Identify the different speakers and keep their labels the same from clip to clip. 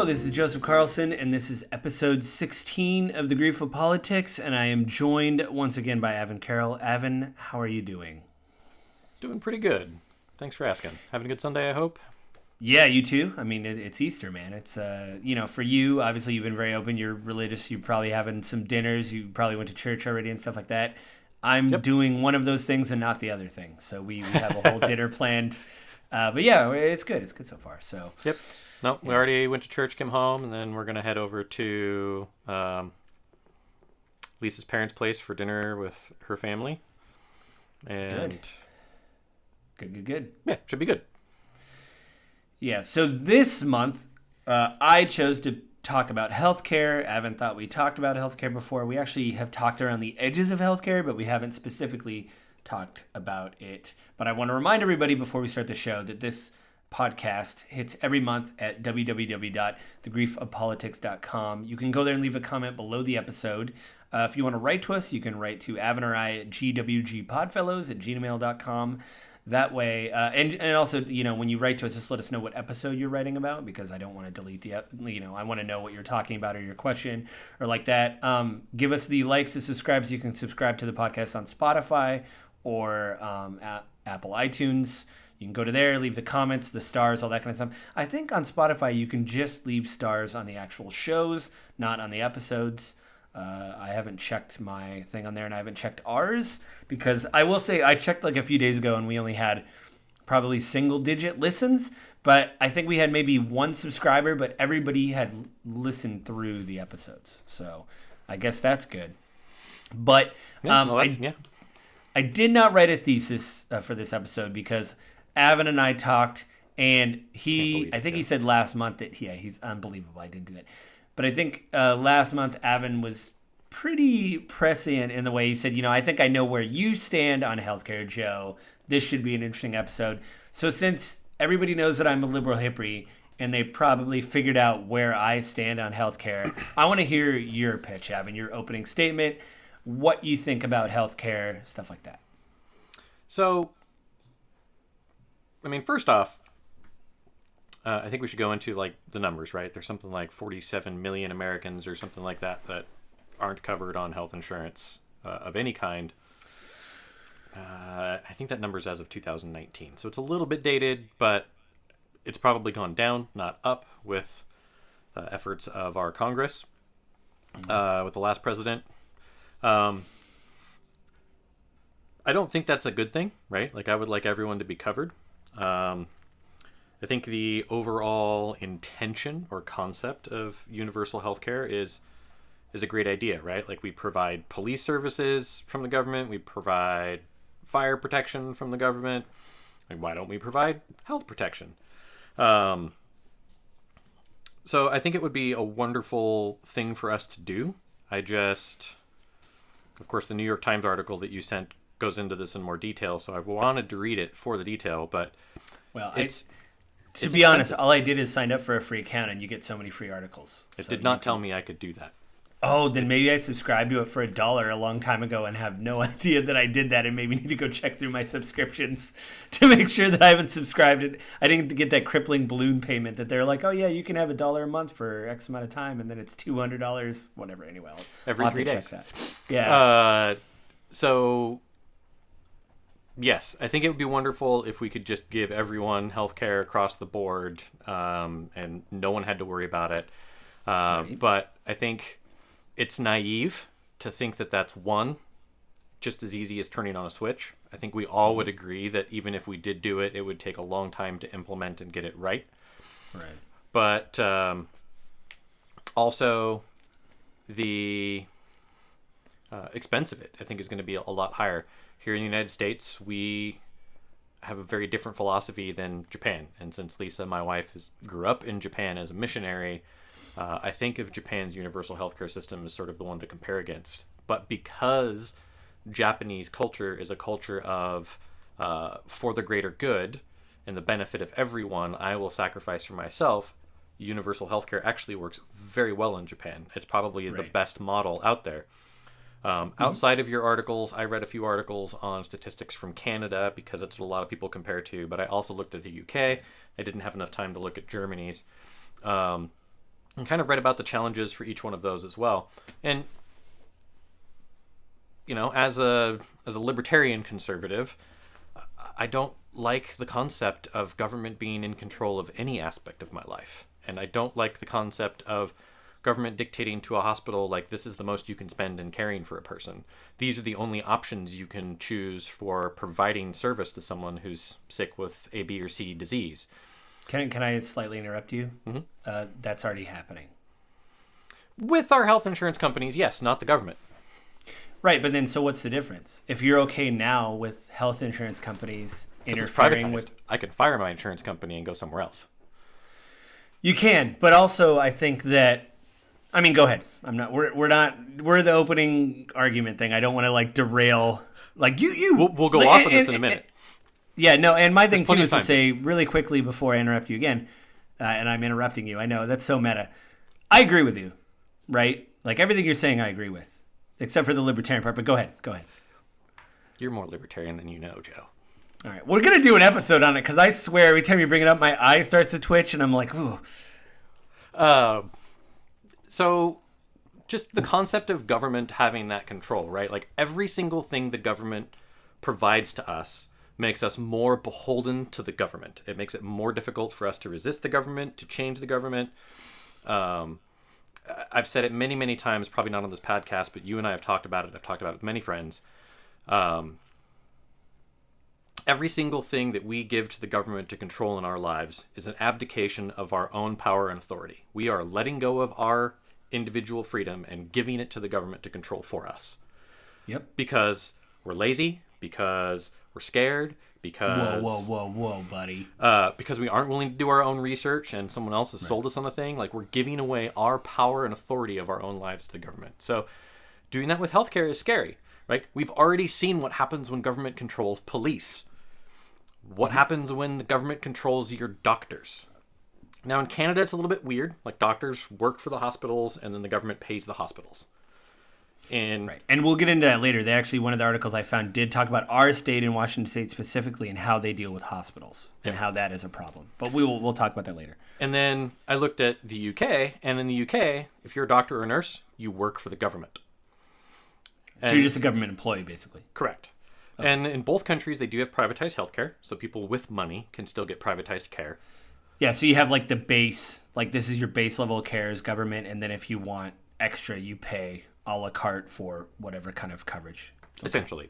Speaker 1: this is Joseph Carlson, and this is episode 16 of The Grief of Politics, and I am joined once again by Avin Carroll. Avin, how are you doing?
Speaker 2: Doing pretty good. Thanks for asking. Having a good Sunday, I hope?
Speaker 1: Yeah, you too. I mean, it's Easter, man. It's, for you, obviously you've been very open. You're religious. You're probably having some dinners. You probably went to church already and stuff like that. I'm doing one of those things and not the other thing. So we have a whole dinner planned. But yeah, it's good. It's good so far. So
Speaker 2: Yep. No, we already went to church, came home, and then we're going to head over to Lisa's parents' place for dinner with her family. And
Speaker 1: Good.
Speaker 2: Yeah, should be good.
Speaker 1: Yeah, so this month, I chose to talk about healthcare. Avin thought we talked about healthcare before. We actually have talked around the edges of healthcare, but we haven't specifically talked about it. But I want to remind everybody before we start the show that this podcast hits every month at www.thegriefofpolitics.com. You can go there and leave a comment below the episode. If you want to write to us, you can write to Avin or I at gwgpodfellows@gmail.com. That way, and also, when you write to us, just let us know what episode you're writing about, because I don't want to delete I want to know what you're talking about or your question or like that. Give us the likes and subscribes. You can subscribe to the podcast on Spotify or Apple iTunes. You can go to there, leave the comments, the stars, all that kind of stuff. I think on Spotify, you can just leave stars on the actual shows, not on the episodes. I haven't checked my thing on there, and I haven't checked ours, because I will say I checked like a few days ago, and we only had probably single-digit listens, but I think we had maybe one subscriber, but everybody had listened through the episodes. So I guess that's good. But I did not write a thesis for this episode, because Avin and I talked, and he said last month that, he's unbelievable. I didn't do that. But I think last month Avin was pretty prescient in the way he said, I think I know where you stand on healthcare, Joe. This should be an interesting episode. So since everybody knows that I'm a liberal hippie, and they probably figured out where I stand on healthcare, I want to hear your pitch, Avin, your opening statement, what you think about healthcare, stuff like that.
Speaker 2: So, first off, I think we should go into the numbers, right? There's something like 47 million Americans or something like that aren't covered on health insurance of any kind. I think that number's as of 2019. So it's a little bit dated, but it's probably gone down, not up, with the efforts of our Congress, with the last president. I don't think that's a good thing, right? I would like everyone to be covered. I think the overall intention or concept of universal healthcare is a great idea, right? We provide police services from the government, we provide fire protection from the government. Why don't we provide health protection? So I think it would be a wonderful thing for us to do. Of course, the New York Times article that you sent goes into this in more detail, so I wanted to read it for the detail, but
Speaker 1: to be honest, all I did is sign up for a free account, and you get so many free articles.
Speaker 2: It did not tell me I could do that.
Speaker 1: Oh, then maybe I subscribed to it for $1 a long time ago and have no idea that I did that, and maybe need to go check through my subscriptions to make sure that I haven't subscribed. I didn't get that crippling balloon payment that they're like, oh yeah, you can have $1 a month for X amount of time, and then it's $200, whatever. Anyway,
Speaker 2: every 3 days.
Speaker 1: Yeah.
Speaker 2: So yes, I think it would be wonderful if we could just give everyone healthcare across the board, and no one had to worry about it. Right. But I think it's naive to think that that's just as easy as turning on a switch. I think we all would agree that even if we did do it, it would take a long time to implement and get it right.
Speaker 1: Right.
Speaker 2: But also the expense of it, I think, is going to be a lot higher. Here in the United States, we have a very different philosophy than Japan. And since Lisa, my wife, grew up in Japan as a missionary, I think of Japan's universal healthcare system as sort of the one to compare against. But because Japanese culture is a culture of for the greater good and the benefit of everyone, I will sacrifice for myself, universal healthcare actually works very well in Japan. It's probably the best model out there. Outside of your articles, I read a few articles on statistics from Canada because that's what a lot of people compare to, but I also looked at the UK. I didn't have enough time to look at Germany's. and kind of read about the challenges for each one of those as well. And as a libertarian conservative, I don't like the concept of government being in control of any aspect of my life. And I don't like the concept of government dictating to a hospital, like, this is the most you can spend in caring for a person. These are the only options you can choose for providing service to someone who's sick with A, B, or C disease.
Speaker 1: Can I slightly interrupt you? Mm-hmm. That's already happening.
Speaker 2: With our health insurance companies, yes, not the government.
Speaker 1: Right, but then so what's the difference? If you're okay now with health insurance companies interfering with...
Speaker 2: I could fire my insurance company and go somewhere else.
Speaker 1: You can, but also I think that... I mean, go ahead. We're the opening argument thing. I don't want to like derail. Like
Speaker 2: We'll go off of this in a minute.
Speaker 1: Yeah, no, and my thing too is to say really quickly before I interrupt you again, and I'm interrupting you. I know that's so meta. I agree with you, right? Like everything you're saying, I agree with, except for the libertarian part. But go ahead.
Speaker 2: You're more libertarian than you know, Joe.
Speaker 1: All right, we're gonna do an episode on it because I swear every time you bring it up, my eye starts to twitch, and I'm like, ooh.
Speaker 2: So just the concept of government having that control, right? Like every single thing the government provides to us makes us more beholden to the government. It makes it more difficult for us to resist the government, to change the government. I've said it many, many times, probably not on this podcast, but you and I have talked about it. I've talked about it with many friends. Every single thing that we give to the government to control in our lives is an abdication of our own power and authority. We are letting go of our individual freedom and giving it to the government to control for us.
Speaker 1: Yep.
Speaker 2: Because we're lazy, because we're scared, because...
Speaker 1: Whoa, buddy.
Speaker 2: Because we aren't willing to do our own research and someone else has sold us on a thing. Like, we're giving away our power and authority of our own lives to the government. So doing that with healthcare is scary, right? We've already seen what happens when government controls police. What happens when the government controls your doctors? Now, in Canada, it's a little bit weird. Like, doctors work for the hospitals, and then the government pays the hospitals.
Speaker 1: Right. And we'll get into that later. They actually, one of the articles I found did talk about our state in Washington State specifically and how they deal with hospitals and how that is a problem. But we'll talk about that later.
Speaker 2: And then I looked at the UK, and in the UK, if you're a doctor or a nurse, you work for the government.
Speaker 1: So you're just a government employee, basically.
Speaker 2: Correct. Okay. And in both countries, they do have privatized healthcare, so people with money can still get privatized care.
Speaker 1: Yeah, so you have like the base, like this is your base level of care is government, and then if you want extra, you pay a la carte for whatever kind of coverage. Okay.
Speaker 2: Essentially.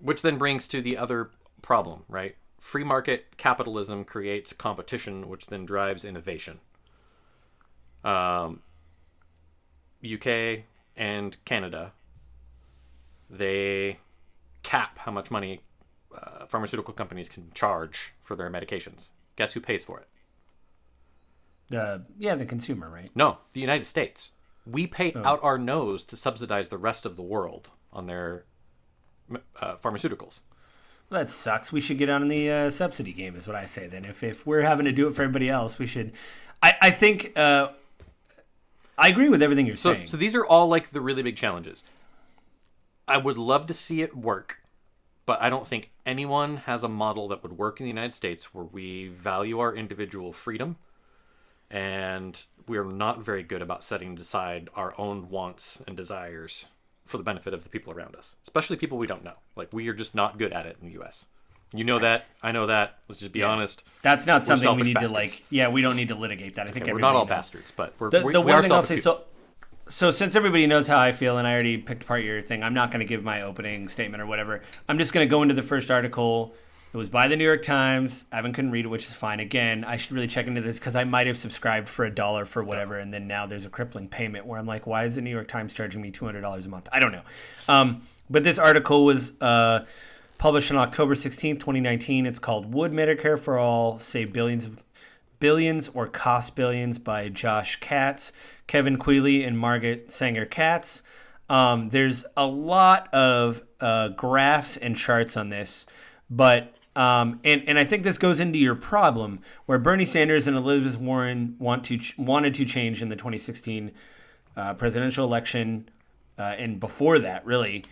Speaker 2: Which then brings to the other problem, right? Free market capitalism creates competition, which then drives innovation. UK and Canada, they cap how much money pharmaceutical companies can charge for their medications. Guess who pays for it?
Speaker 1: The consumer, right?
Speaker 2: No, the United States. We pay out our nose to subsidize the rest of the world on their pharmaceuticals. Well,
Speaker 1: that sucks. We should get on the subsidy game, is what I say. Then, if we're having to do it for everybody else, we should. I think I agree with everything you're saying.
Speaker 2: So these are all like the really big challenges. I would love to see it work, but I don't think anyone has a model that would work in the United States where we value our individual freedom, and we're not very good about setting aside our own wants and desires for the benefit of the people around us, especially people we don't know. Like, we are just not good at it in the U.S. You know that. I know that. Let's just be honest.
Speaker 1: That's not something we need bastards. We don't need to litigate that. I think
Speaker 2: we're not all bastards, but
Speaker 1: the one thing I'll say, so since everybody knows how I feel, and I already picked apart your thing, I'm not going to give my opening statement or whatever. I'm just going to go into the first article. It was by the New York Times. Evan couldn't read it, which is fine. Again, I should really check into this because I might have subscribed for $1 for whatever, and then now there's a crippling payment where I'm like, why is the New York Times charging me $200 a month? I don't know. But this article was published on October 16th, 2019. It's called "Would Medicare for All Save Billions or Cost Billions" by Josh Katz, Kevin Quealy, and Margaret Sanger Katz. There's a lot of graphs and charts on this, but and I think this goes into your problem where Bernie Sanders and Elizabeth Warren wanted to change in the 2016 presidential election, and before that, really,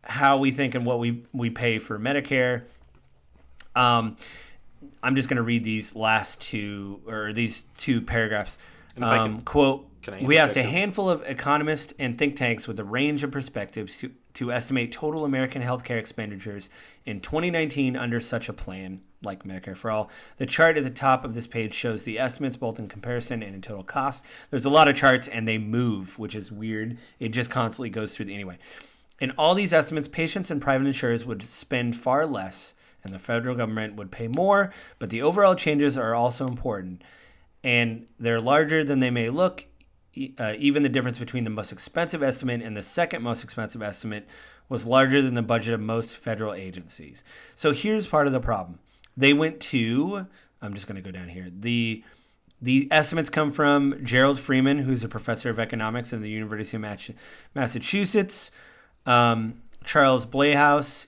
Speaker 1: how we think and what we pay for Medicare. I'm just going to read these last two, or these two paragraphs.
Speaker 2: Quote,
Speaker 1: we asked a handful of economists and think tanks with a range of perspectives to estimate total American healthcare expenditures in 2019 under such a plan, like Medicare for All. The chart at the top of this page shows the estimates both in comparison and in total cost. There's a lot of charts, and they move, which is weird. It just constantly goes through anyway. In all these estimates, patients and private insurers would spend far less, and the federal government would pay more, but the overall changes are also important, and they're larger than they may look. Even the difference between the most expensive estimate and the second most expensive estimate was larger than the budget of most federal agencies. So here's part of the problem. They went to, I'm just going to go down here. The estimates come from Gerald Freeman, who's a professor of economics at the University of Massachusetts. Charles Blayhouse,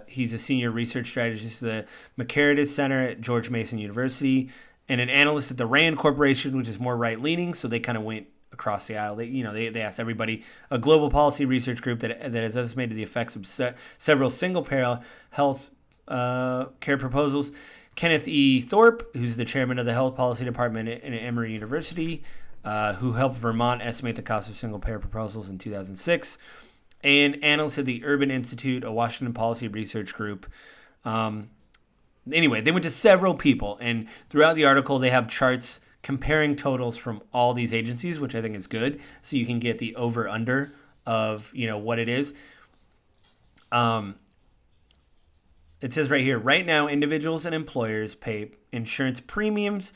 Speaker 1: he's a senior research strategist at the McCarritis Center at George Mason University, and an analyst at the Rand Corporation, which is more right-leaning, so they kind of went across the aisle. They asked everybody. A global policy research group that has estimated the effects of several single-payer health care proposals. Kenneth E. Thorpe, who's the chairman of the health policy department at Emory University, who helped Vermont estimate the cost of single-payer proposals in 2006. And analysts at the Urban Institute, a Washington policy research group. Anyway, they went to several people, and throughout the article, they have charts comparing totals from all these agencies, which I think is good, so you can get the over-under of, what it is. It says right here, right now, individuals and employers pay insurance premiums,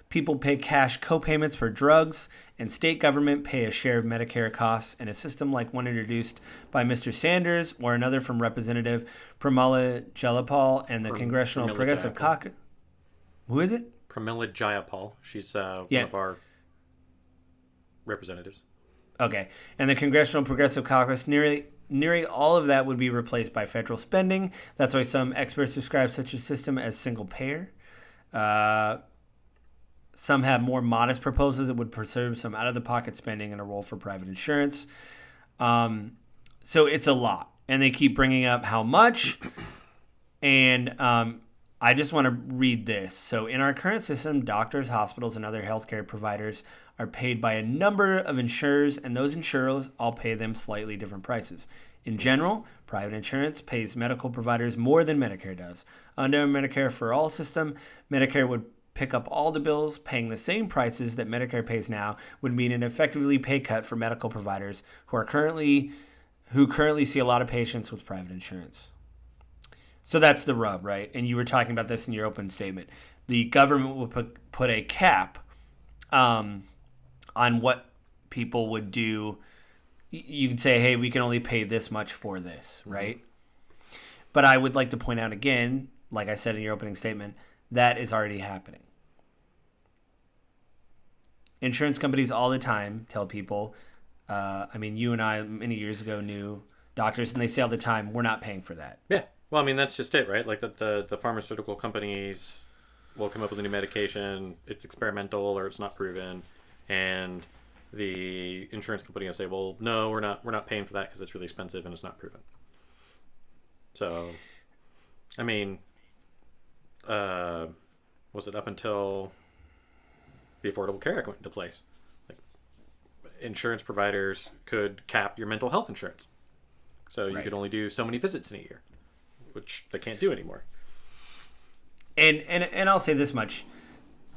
Speaker 1: people pay cash co-payments for drugs, and state government pay a share of Medicare costs, and a system like one introduced by Mr. Sanders or another from Representative Pramila Jayapal and the Congressional Progressive Caucus. Who is it?
Speaker 2: Pramila Jayapal. She's one of our representatives.
Speaker 1: Okay. And the Congressional Progressive Caucus, nearly all of that would be replaced by federal spending. That's why some experts describe such a system as single payer. Some have more modest proposals that would preserve some out-of-the-pocket spending and a role for private insurance. So it's a lot. And they keep bringing up how much. And I just want to read this. So in our current system, doctors, hospitals, and other healthcare providers are paid by a number of insurers, and those insurers all pay them slightly different prices. In general, private insurance pays medical providers more than Medicare does. Under a Medicare for All system, Medicare would pick up all the bills. Paying the same prices that Medicare pays now would mean an effectively pay cut for medical providers who currently see a lot of patients with private insurance. So that's the rub, right? And you were talking about this in your opening statement. The government will put a cap on what people would do. You could say, hey, we can only pay this much for this, right? Mm-hmm. But I would like to point out again, like I said in your opening statement, that is already happening. Insurance companies all the time tell people, you and I many years ago knew doctors, and they say all the time, we're not paying for that.
Speaker 2: Yeah. Well, that's just it, right? Like the pharmaceutical companies will come up with a new medication, it's experimental or it's not proven, and the insurance company will say, well, no, we're not paying for that because it's really expensive and it's not proven. So, was it up until the Affordable Care Act went into place? Like, insurance providers could cap your mental health insurance. So you could only do so many visits in a year, which they can't do anymore.
Speaker 1: And I'll say this much,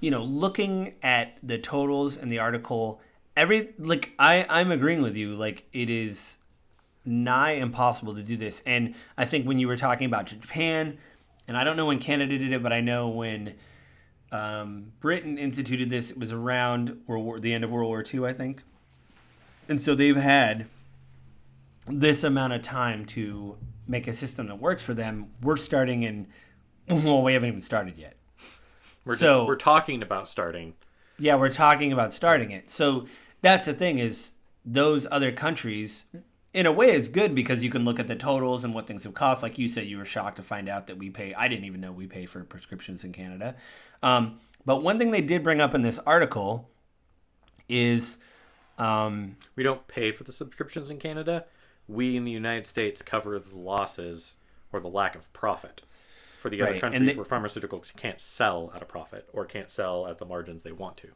Speaker 1: looking at the totals in the article, I'm agreeing with you, like it is nigh impossible to do this. And I think when you were talking about Japan, and I don't know when Canada did it, but I know when Britain instituted this, it was around the end of World War II, I think. And so they've had this amount of time to make a system that works for them. We're starting we haven't even started yet.
Speaker 2: We're talking about starting.
Speaker 1: Yeah, we're talking about starting it. So that's the thing, is those other countries, in a way, is good because you can look at the totals and what things have cost. Like you said, you were shocked to find out that we pay. I didn't even know we pay for prescriptions in Canada. But one thing they did bring up in this article is
Speaker 2: we don't pay for the subscriptions in Canada. We in the United States cover the losses or the lack of profit. for the other
Speaker 1: Right.
Speaker 2: countries where pharmaceuticals can't sell at a profit or can't sell at the margins they want to.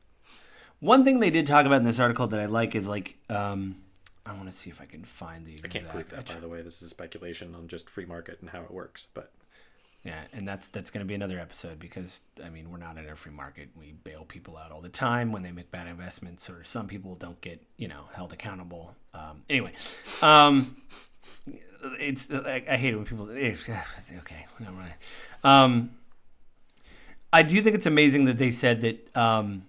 Speaker 1: One thing they did talk about in this article that I like is like, I want to see if I can find the exact.
Speaker 2: I can't prove that, by the way. This is speculation on just free market and how it works. But
Speaker 1: yeah, and that's going to be another episode because, I mean, we're not in a free market. We bail people out all the time when they make bad investments, or some people don't get, held accountable. Anyway, it's I hate it when people. Okay, never mind. I do think it's amazing that they said that.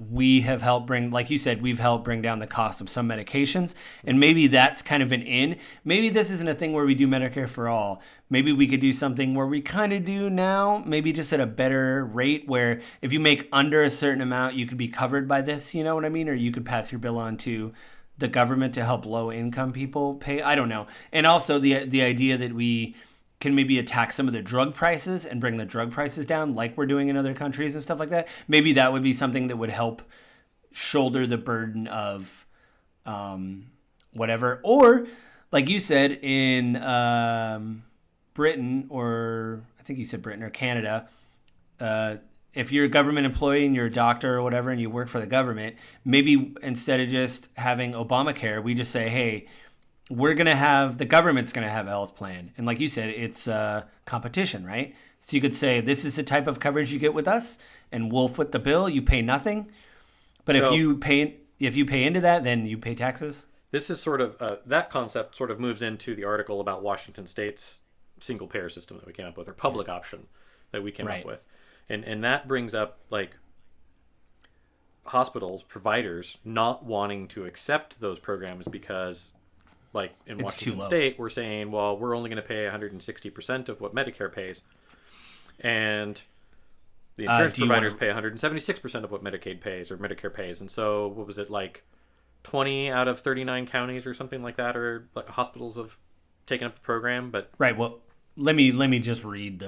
Speaker 1: We have helped bring, like you said, we've helped bring down the cost of some medications. And maybe that's kind of an in. Maybe this isn't a thing where we do Medicare for all. Maybe we could do something where we kind of do now, maybe just at a better rate, where if you make under a certain amount, you could be covered by this, you know what I mean? Or you could pass your bill on to the government to help low income people pay. I don't know. And also the idea that we can maybe attack some of the drug prices and bring the drug prices down like we're doing in other countries and stuff like that. Maybe that would be something that would help shoulder the burden of whatever. Or, like you said, in Britain, or I think you said Britain or Canada, if you're a government employee and you're a doctor or whatever and you work for the government, maybe instead of just having Obamacare, we just say, hey, the government's going to have a health plan. And like you said, it's competition, right? So you could say, this is the type of coverage you get with us, and we'll foot the bill. You pay nothing. But if you pay into that, then you pay taxes.
Speaker 2: This is sort of, that concept sort of moves into the article about Washington State's single payer system that we came up with, or public option that we came up with. And that brings up, like, hospitals, providers not wanting to accept those programs because, like in Washington State, we're saying, well, we're only going to pay 160% of what Medicare pays. And the insurance providers pay 176% of what Medicaid pays or Medicare pays. And so what was it, like 20 out of 39 counties or something like that, or like hospitals have taken up the program? But
Speaker 1: right. Well, let me just read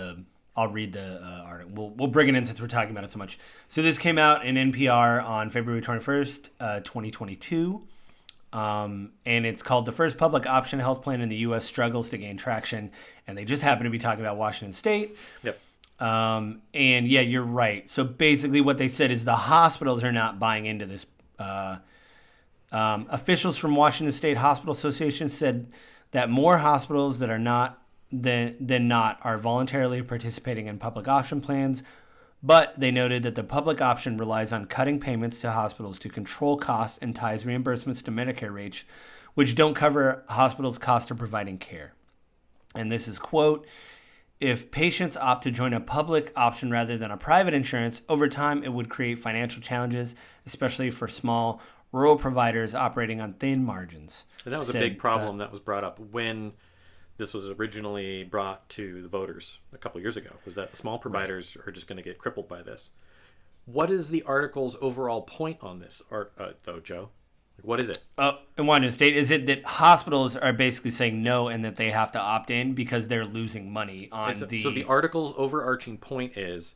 Speaker 1: I'll read the article. We'll bring it in since we're talking about it so much. So this came out in NPR on February 21st, 2022. And it's called The First Public Option Health Plan in the U.S. Struggles to Gain Traction. And they just happen to be talking about Washington State.
Speaker 2: Yep.
Speaker 1: And yeah, you're right. So basically what they said is the hospitals are not buying into this. Officials from Washington State Hospital Association said that more hospitals that are not than not are voluntarily participating in public option plans. But they noted that the public option relies on cutting payments to hospitals to control costs and ties reimbursements to Medicare rates, which don't cover hospitals' cost of providing care. And this is, quote, if patients opt to join a public option rather than a private insurance, over time it would create financial challenges, especially for small rural providers operating on thin margins.
Speaker 2: And that was a big problem that was brought up when this was originally brought to the voters a couple of years ago, was that the small providers are just going to get crippled by this. What is the article's overall point on this, though, Joe? What is it?
Speaker 1: In Washington State, is it that hospitals are basically saying no and that they have to opt in because they're losing money on
Speaker 2: So the article's overarching point is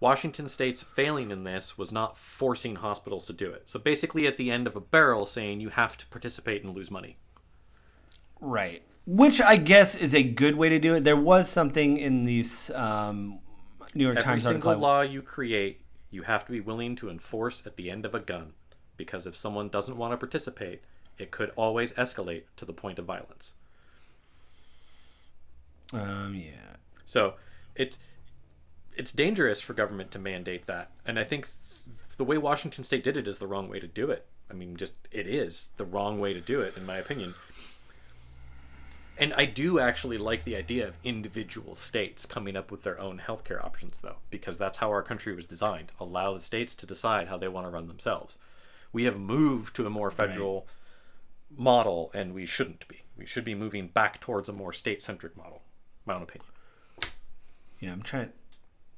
Speaker 2: Washington State's failing in this was not forcing hospitals to do it. So basically at the end of a barrel saying you have to participate and lose money.
Speaker 1: Right. Which I guess is a good way to do it. There was something in these New York Times article.
Speaker 2: Every single law you create, you have to be willing to enforce at the end of a gun. Because if someone doesn't want to participate, it could always escalate to the point of violence.
Speaker 1: Yeah.
Speaker 2: So it's dangerous for government to mandate that. And I think the way Washington State did it is the wrong way to do it. I mean, it is the wrong way to do it, in my opinion. And I do actually like the idea of individual states coming up with their own healthcare options, though, because that's how our country was designed. Allow the states to decide how they want to run themselves. We have moved to a more federal model, and we shouldn't be. We should be moving back towards a more state-centric model, my own opinion.
Speaker 1: Yeah, I'm trying.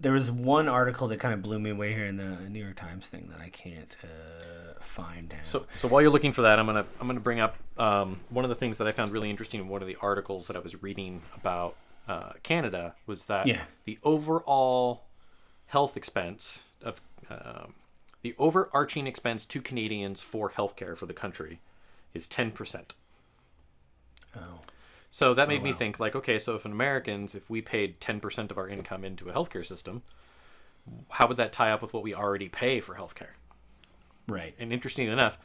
Speaker 1: There was one article that kind of blew me away here in the New York Times thing that I can't find now.
Speaker 2: So while you're looking for that, I'm gonna bring up one of the things that I found really interesting in one of the articles that I was reading about Canada was that the overall health expense of the overarching expense to Canadians for healthcare for the country is 10%.
Speaker 1: Oh.
Speaker 2: So that made me
Speaker 1: wow.
Speaker 2: think, like, okay, so if we paid 10% of our income into a healthcare system, how would that tie up with what we already pay for healthcare?
Speaker 1: Right.
Speaker 2: And interesting enough,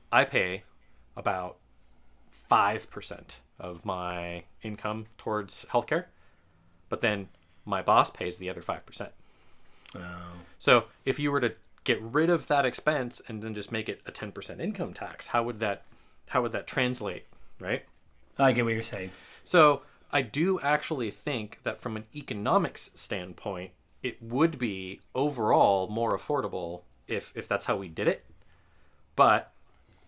Speaker 2: I pay about 5% of my income towards healthcare, but then my boss pays the other 5%.
Speaker 1: Oh.
Speaker 2: So if you were to get rid of that expense and then just make it a 10% income tax, how would that translate, right?
Speaker 1: I get what you're saying.
Speaker 2: So I do actually think that from an economics standpoint, it would be overall more affordable if that's how we did it. But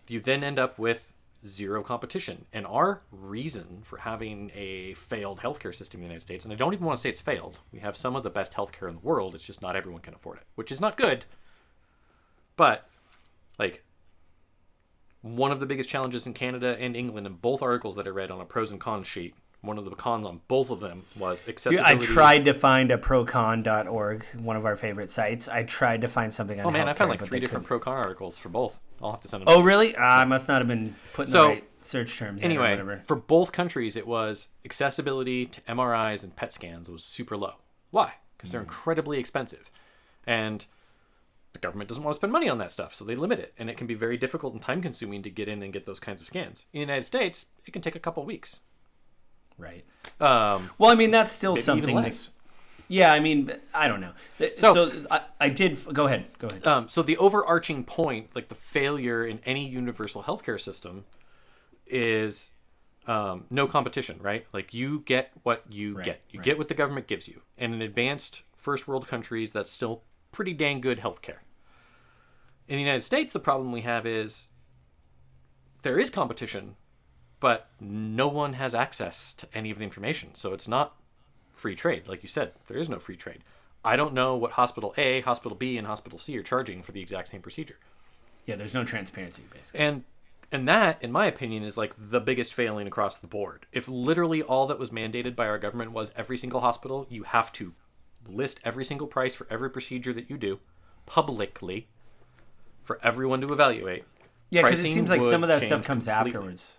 Speaker 2: you then end up with zero competition. And our reason for having a failed healthcare system in the United States, and I don't even want to say it's failed, we have some of the best healthcare in the world, it's just not everyone can afford it, which is not good. But, like, one of the biggest challenges in Canada and England in both articles that I read on a pros and cons sheet, one of the cons on both of them was accessibility.
Speaker 1: I tried to find a procon.org, one of our favorite sites. I tried to find something on
Speaker 2: I found like
Speaker 1: but
Speaker 2: 3
Speaker 1: they
Speaker 2: different
Speaker 1: couldn't.
Speaker 2: pro-con articles for both. I'll have to send them.
Speaker 1: Oh, really? I must not have been putting the right search terms in or
Speaker 2: Anyway,
Speaker 1: whatever.
Speaker 2: for both countries, it was accessibility to MRIs and PET scans was super low. Why? Because they're incredibly expensive. And the government doesn't want to spend money on that stuff, so they limit it. And it can be very difficult and time-consuming to get in and get those kinds of scans. In the United States, it can take a couple weeks.
Speaker 1: Right.
Speaker 2: Um,
Speaker 1: Well, I mean, that's still
Speaker 2: maybe
Speaker 1: something.
Speaker 2: even less.
Speaker 1: Yeah, I mean, I don't know. So I did. Go ahead. Go ahead.
Speaker 2: So the overarching point, like the failure in any universal healthcare system, is no competition, right? Like you get what you get. You get what the government gives you. And in advanced first world countries, that's still pretty dang good healthcare. In the United States, the problem we have is there is competition, but no one has access to any of the information. So it's not free trade. Like you said, there is no free trade. I don't know what Hospital A, Hospital B, and Hospital C are charging for the exact same procedure.
Speaker 1: Yeah, there's no transparency, basically.
Speaker 2: And that, in my opinion, is like the biggest failing across the board. If literally all that was mandated by our government was every single hospital, you have to list every single price for every procedure that you do publicly for everyone to evaluate.
Speaker 1: Yeah, because it seems like some of that
Speaker 2: change
Speaker 1: stuff comes
Speaker 2: completely.
Speaker 1: afterwards.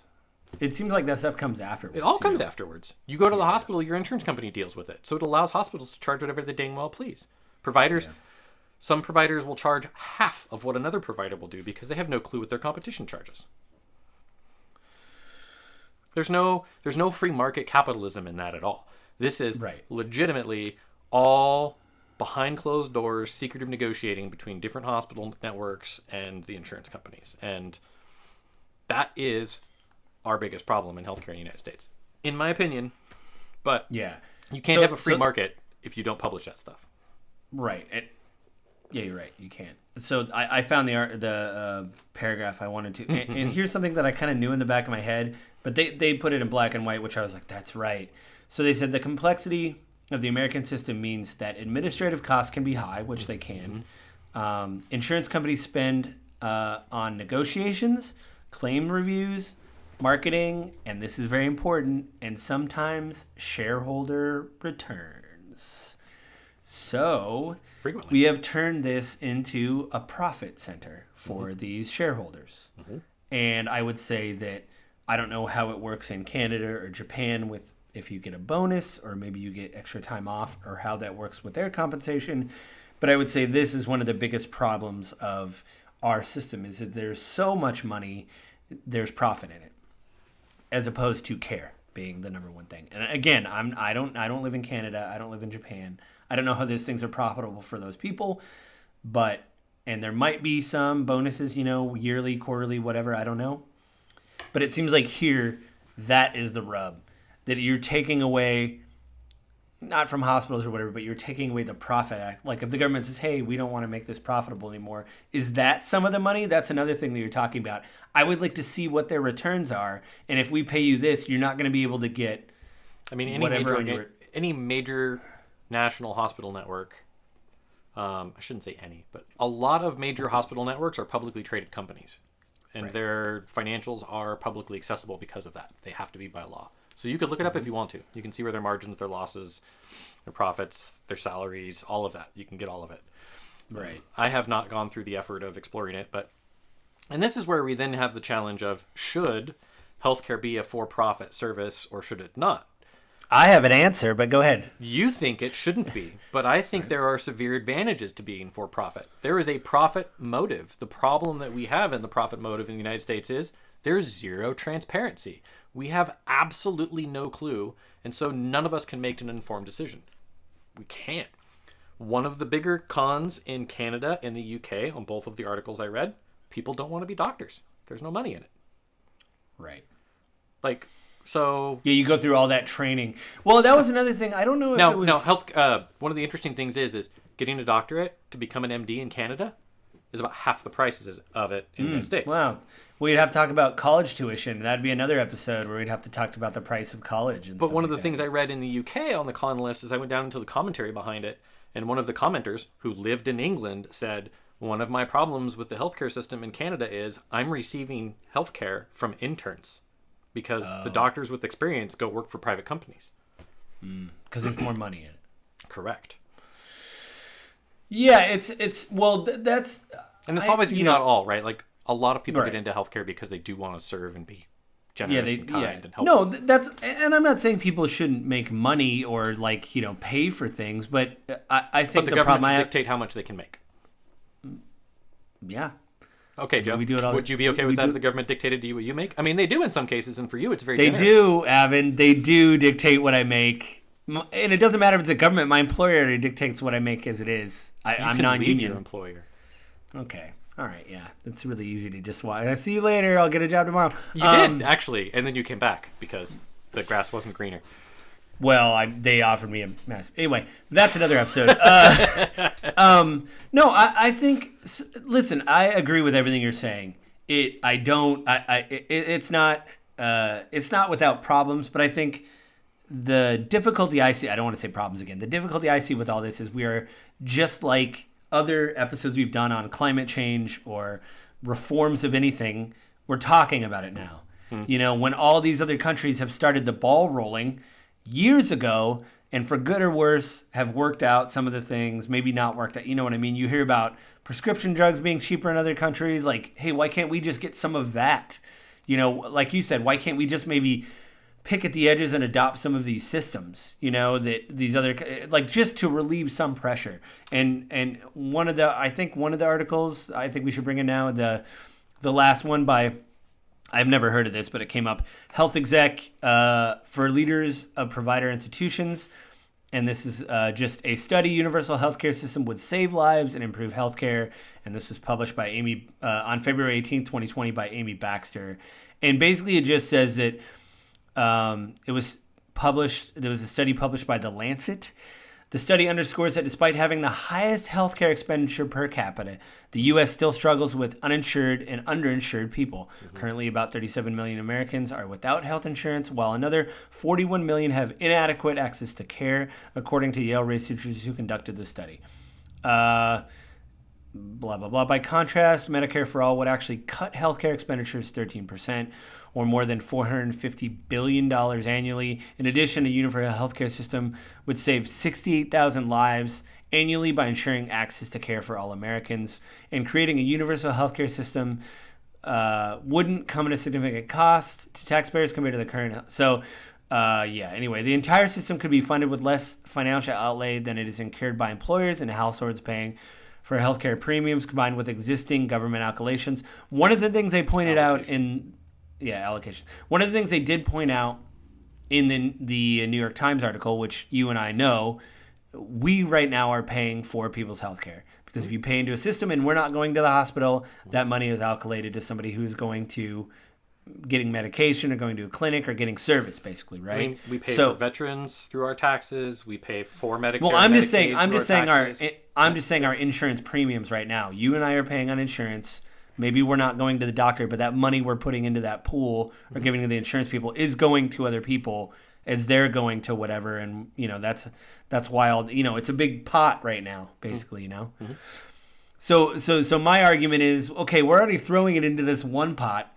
Speaker 1: It seems like that stuff comes afterwards.
Speaker 2: It all comes
Speaker 1: know?
Speaker 2: afterwards. You go to the hospital, your insurance company deals with it. So it allows hospitals to charge whatever they dang well please. Providers, some providers will charge half of what another provider will do because they have no clue what their competition charges. There's no free market capitalism in that at all. This is legitimately all behind closed doors, secretive negotiating between different hospital networks and the insurance companies. And that is our biggest problem in healthcare in the United States, in my opinion. But
Speaker 1: yeah,
Speaker 2: you can't have a free market if you don't publish that stuff.
Speaker 1: Right. Yeah, you're right. You can't. So I found the paragraph I wanted to, and here's something that I kind of knew in the back of my head, but they put it in black and white, which I was like, that's right. So they said the complexity of the American system means that administrative costs can be high, which they can. Insurance companies spend on negotiations, claim reviews, marketing, and this is very important, and sometimes shareholder returns. So
Speaker 2: Frequently.
Speaker 1: we have turned this into a profit center for these shareholders. And I would say that I don't know how it works in Canada or Japan with if you get a bonus or maybe you get extra time off or how that works with their compensation. But I would say this is one of the biggest problems of our system is that there's so much money, there's profit in it, as opposed to care being the number one thing. And again, I don't live in Canada. I don't live in Japan. I don't know how these things are profitable for those people, and there might be some bonuses, yearly, quarterly, whatever. I don't know. But it seems like here, that is the rub, that you're taking away, not from hospitals or whatever, but you're taking away the profit act. Like if the government says, hey, we don't want to make this profitable anymore, is that some of the money? That's another thing that you're talking about. I would like to see what their returns are. And if we pay you this, you're not going to be able to get
Speaker 2: any major national hospital network, I shouldn't say any, but a lot of major hospital networks are publicly traded companies. And their financials are publicly accessible because of that. They have to be by law. So you could look it up if you want to. You can see where their margins, their losses, their profits, their salaries, all of that. You can get all of it.
Speaker 1: Right.
Speaker 2: I have not gone through the effort of exploring it, and this is where we then have the challenge of should healthcare be a for-profit service or should it not?
Speaker 1: I have an answer, but go ahead.
Speaker 2: You think it shouldn't be, but I think there are severe advantages to being for-profit. There is a profit motive. The problem that we have in the profit motive in the United States is there's zero transparency. We have absolutely no clue, and so none of us can make an informed decision. We can't. One of the bigger cons in Canada and the UK, on both of the articles I read, people don't want to be doctors. There's no money in it.
Speaker 1: Right.
Speaker 2: Like, so...
Speaker 1: Yeah, you go through all that training. Well, that was another thing. I don't know if it was...
Speaker 2: No, health... one of the interesting things is getting a doctorate to become an MD in Canada is about half the prices of it in the United States.
Speaker 1: Wow. We'd have to talk about college tuition. That'd be another episode where we'd have to talk about the price of college.
Speaker 2: But one of the things I read in the UK on the con list is I went down into the commentary behind it, and one of the commenters who lived in England said, one of my problems with the healthcare system in Canada is I'm receiving healthcare from interns because the doctors with experience go work for private companies.
Speaker 1: Because there's more money in it.
Speaker 2: Correct.
Speaker 1: Yeah, that's...
Speaker 2: And it's obviously not all, right? Like, a lot of people
Speaker 1: Right.
Speaker 2: get into healthcare because they do want to serve and be generous and kind and helpful.
Speaker 1: No, that's... And I'm not saying people shouldn't make money or, pay for things, but I think
Speaker 2: But the government should dictate how much they can make.
Speaker 1: Yeah.
Speaker 2: Okay, Joe.
Speaker 1: We do it all.
Speaker 2: Would you be okay with that if the government dictated to you what you make? I mean, they do in some cases, and for you, it's very
Speaker 1: They
Speaker 2: generous.
Speaker 1: do, Avin. They do dictate what I make. And it doesn't matter if it's the government. My employer already dictates what I make as it is. I'm
Speaker 2: can
Speaker 1: non-union.
Speaker 2: leave your employer.
Speaker 1: Okay. All right. Yeah. It's really easy to just watch. I see you later. I'll get a job tomorrow.
Speaker 2: You did, actually, and then you came back because the grass wasn't greener.
Speaker 1: Well, they offered me a mess. Anyway, that's another episode. No, I think. Listen, I agree with everything you're saying. It's not without problems, but I think the difficulty I see. I don't want to say problems again. The difficulty I see with all this is we are just like other episodes we've done on climate change or reforms of anything. We're talking about it now. You know, when all these other countries have started the ball rolling years ago, and for good or worse, have worked out some of the things, maybe not worked out. You know what I mean? You hear about prescription drugs being cheaper in other countries. Like, hey, why can't we just get some of that? You know, like you said, why can't we just maybe pick at the edges and adopt some of these systems? You know, that these other, like, just to relieve some pressure. And one of the articles I think we should bring in now, the last one by, I've never heard of this, but it came up. Health exec for leaders of provider institutions. And this is just a study. Universal healthcare system would save lives and improve healthcare. And this was published by Amy on February 18th, 2020 by Amy Baxter. And basically it just says that it was published. There was a study published by The Lancet. The study underscores that despite having the highest healthcare expenditure per capita, the U.S. still struggles with uninsured and underinsured people. Currently, about 37 million Americans are without health insurance, while another 41 million have inadequate access to care, according to Yale researchers who conducted the study. Blah, blah, blah. By contrast, Medicare for All would actually cut healthcare expenditures 13%, or more than $450 billion annually. In addition, a universal healthcare system would save 68,000 lives annually by ensuring access to care for all Americans. And creating a universal healthcare system wouldn't come at a significant cost to taxpayers compared to the current. So, anyway, the entire system could be funded with less financial outlay than it is incurred by employers and households paying for healthcare premiums combined with existing government allocations. One of the things they pointed out in... allocation. One of the things they did point out in the New York Times article, which you and I know, we right now are paying for people's health care. Because if you pay into a system and we're not going to the hospital, that money is allocated to somebody who's going to getting medication or going to a clinic or getting service, basically, right?
Speaker 2: I mean, we pay for veterans through our taxes. We pay for Medicare.
Speaker 1: Well, I'm just saying our insurance premiums right now. You and I are paying on insurance. Maybe we're not going to the doctor, but that money we're putting into that pool or giving to the insurance people is going to other people as they're going to whatever. And, you know, that's wild. You know, it's a big pot right now, basically, you know? So my argument is, okay, we're already throwing it into this one pot.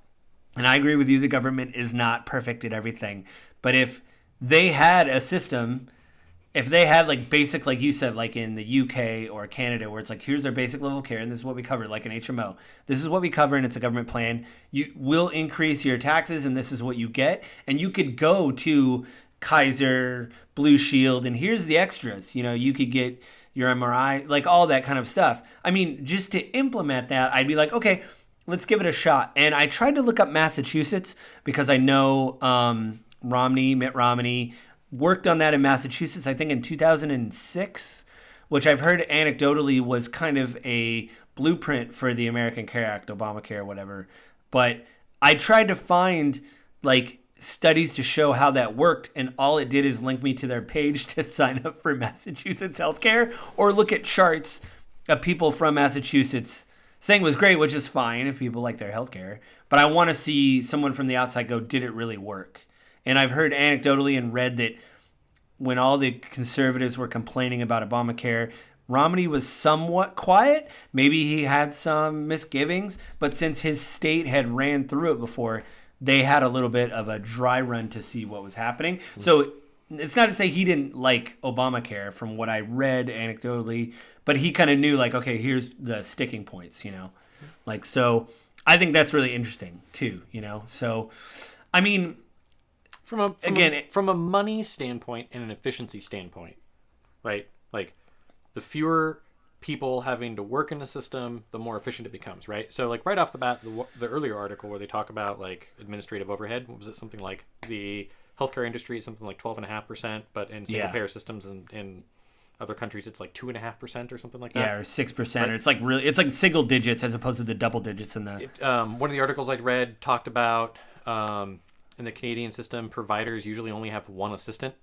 Speaker 1: And I agree with you. The government is not perfect at everything. But if they had a system if they had like basic, like you said, like in the UK or Canada, where it's like, here's our basic level of care and this is what we cover, like an HMO. This is what we cover and it's a government plan. You will increase your taxes and this is what you get. And you could go to Kaiser, Blue Shield, and here's the extras. You know, you could get your MRI, like all that kind of stuff. I mean, just to implement that, I'd be like, okay, let's give it a shot. And I tried to look up Massachusetts because I know Mitt Romney, worked on that in Massachusetts, I think in 2006, which I've heard anecdotally was kind of a blueprint for the American Care Act, Obamacare, whatever. But I tried to find like studies to show how that worked, and all it did is link me to their page to sign up for Massachusetts healthcare or look at charts of people from Massachusetts saying it was great, which is fine if people like their healthcare. But I want to see someone from the outside go, did it really work? And I've heard anecdotally and read that when all the conservatives were complaining about Obamacare, Romney was somewhat quiet. Maybe he had some misgivings, but since his state had ran through it before, they had a little bit of a dry run to see what was happening. So it's not to say he didn't like Obamacare from what I read anecdotally, but he kind of knew like, okay, here's the sticking points, you know? Like, so I think that's really interesting too, you know? So, I mean,
Speaker 2: from a money standpoint and an efficiency standpoint, right? Like, the fewer people having to work in the system, the more efficient it becomes, right? So, like, right off the bat, the earlier article where they talk about, like, administrative overhead, what was it, something like the healthcare industry is something like 12.5%, but in single-payer systems in other countries, it's like 2.5% or something like that.
Speaker 1: Yeah, or 6%. Right? Or it's like single digits as opposed to the double digits in the...
Speaker 2: one of the articles I'd read talked about... in the Canadian system, providers usually only have one assistant,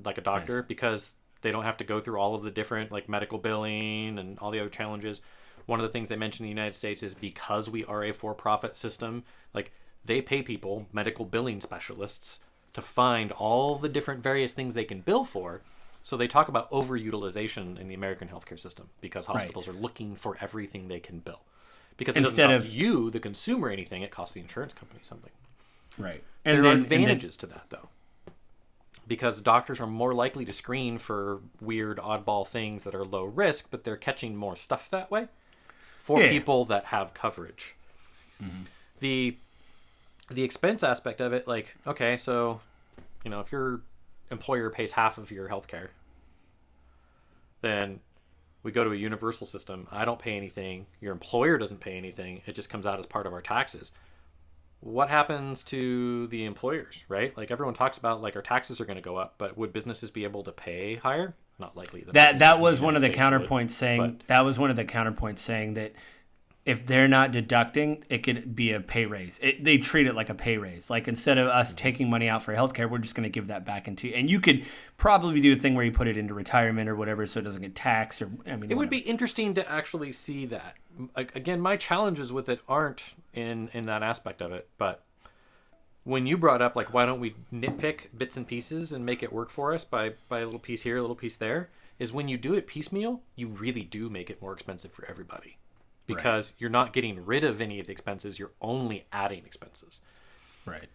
Speaker 2: like a doctor, nice. Because they don't have to go through all of the different like medical billing and all the other challenges. One of the things they mentioned in the United States is because we are a for-profit system, like they pay people, medical billing specialists, to find all the different various things they can bill for. So they talk about overutilization in the American healthcare system because hospitals are looking for everything they can bill. Because it doesn't cost you, the consumer, anything, it costs the insurance company something.
Speaker 1: Right.
Speaker 2: There are advantages to that, though, because doctors are more likely to screen for weird, oddball things that are low risk, but they're catching more stuff that way for people that have coverage. Mm-hmm. The expense aspect of it, like, okay, so, you know, if your employer pays half of your health care, then we go to a universal system. I don't pay anything. Your employer doesn't pay anything. It just comes out as part of our taxes. What happens to the employers, right? Like everyone talks about like our taxes are going to go up, but would businesses be able to pay higher? Not likely.
Speaker 1: That was one of the counterpoints saying that if they're not deducting, it could be a pay raise. They treat it like a pay raise. Like instead of us taking money out for healthcare, we're just going to give that back into. And you could probably do a thing where you put it into retirement or whatever, so it doesn't get taxed. Or it
Speaker 2: would be interesting to actually see that. Again, my challenges with it aren't in that aspect of it, but when you brought up like why don't we nitpick bits and pieces and make it work for us by a little piece here, a little piece there, is when you do it piecemeal, you really do make it more expensive for everybody. Because you're not getting rid of any of the expenses, you're only adding expenses.
Speaker 1: Right.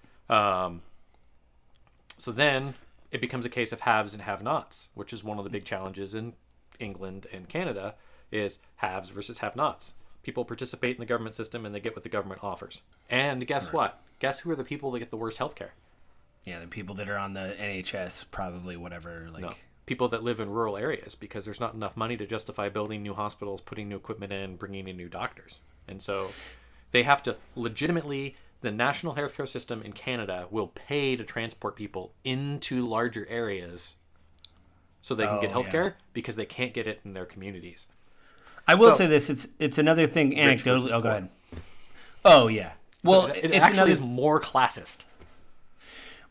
Speaker 2: So then it becomes a case of haves and have-nots, which is one of the big challenges in England and Canada, is haves versus have-nots. People participate in the government system and they get what the government offers. And guess what? Guess who are the people that get the worst healthcare?
Speaker 1: Yeah, the people that are on the NHS, probably whatever. Like. No.
Speaker 2: People that live in rural areas because there's not enough money to justify building new hospitals, putting new equipment in, bringing in new doctors. And so they have to legitimately, the national healthcare system in Canada will pay to transport people into larger areas so they can get healthcare because they can't get it in their communities.
Speaker 1: I will say this, it's another thing anecdotally. Oh, go ahead. Oh, yeah. Well,
Speaker 2: so it actually is more classist.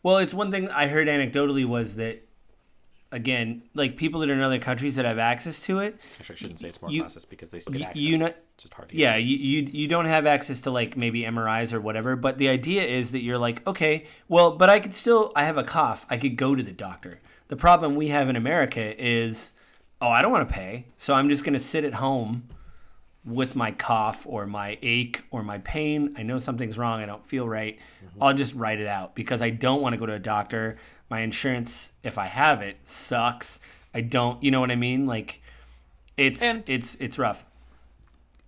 Speaker 1: Well, it's one thing I heard anecdotally was that, again, like people that are in other countries that have access to it.
Speaker 2: Actually, I shouldn't say it's more classist because they still get access. It's just hard to
Speaker 1: get. You don't have access to like maybe MRIs or whatever. But the idea is that you're like, okay, well, but I have a cough. I could go to the doctor. The problem we have in America is, I don't want to pay. So I'm just going to sit at home with my cough or my ache or my pain. I know something's wrong. I don't feel right. Mm-hmm. I'll just write it out because I don't want to go to a doctor. My insurance, if I have it, sucks. I don't, you know what I mean? Like
Speaker 2: And
Speaker 1: it's rough.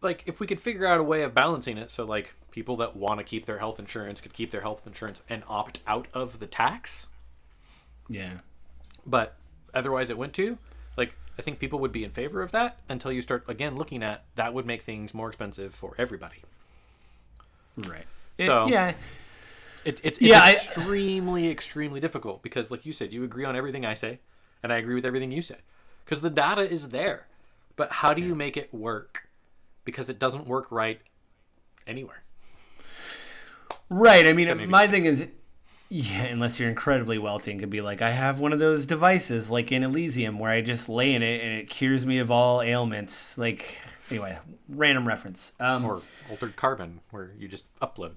Speaker 2: like if we could figure out a way of balancing it so like people that want to keep their health insurance could keep their health insurance and opt out of the tax,
Speaker 1: Yeah.
Speaker 2: but otherwise it went to, like, I think people would be in favor of that until you start again looking at that would make things more expensive for everybody.
Speaker 1: Right.
Speaker 2: So
Speaker 1: yeah.
Speaker 2: It's
Speaker 1: Yeah,
Speaker 2: extremely difficult because, like you said, you agree on everything I say, and I agree with everything you say, because the data is there. But how do you make it work? Because it doesn't work right anywhere.
Speaker 1: Right. I mean, my thing is, yeah, unless you're incredibly wealthy and could be like, I have one of those devices like in Elysium where I just lay in it and it cures me of all ailments. Like, anyway, random reference.
Speaker 2: Or altered carbon, where you just upload.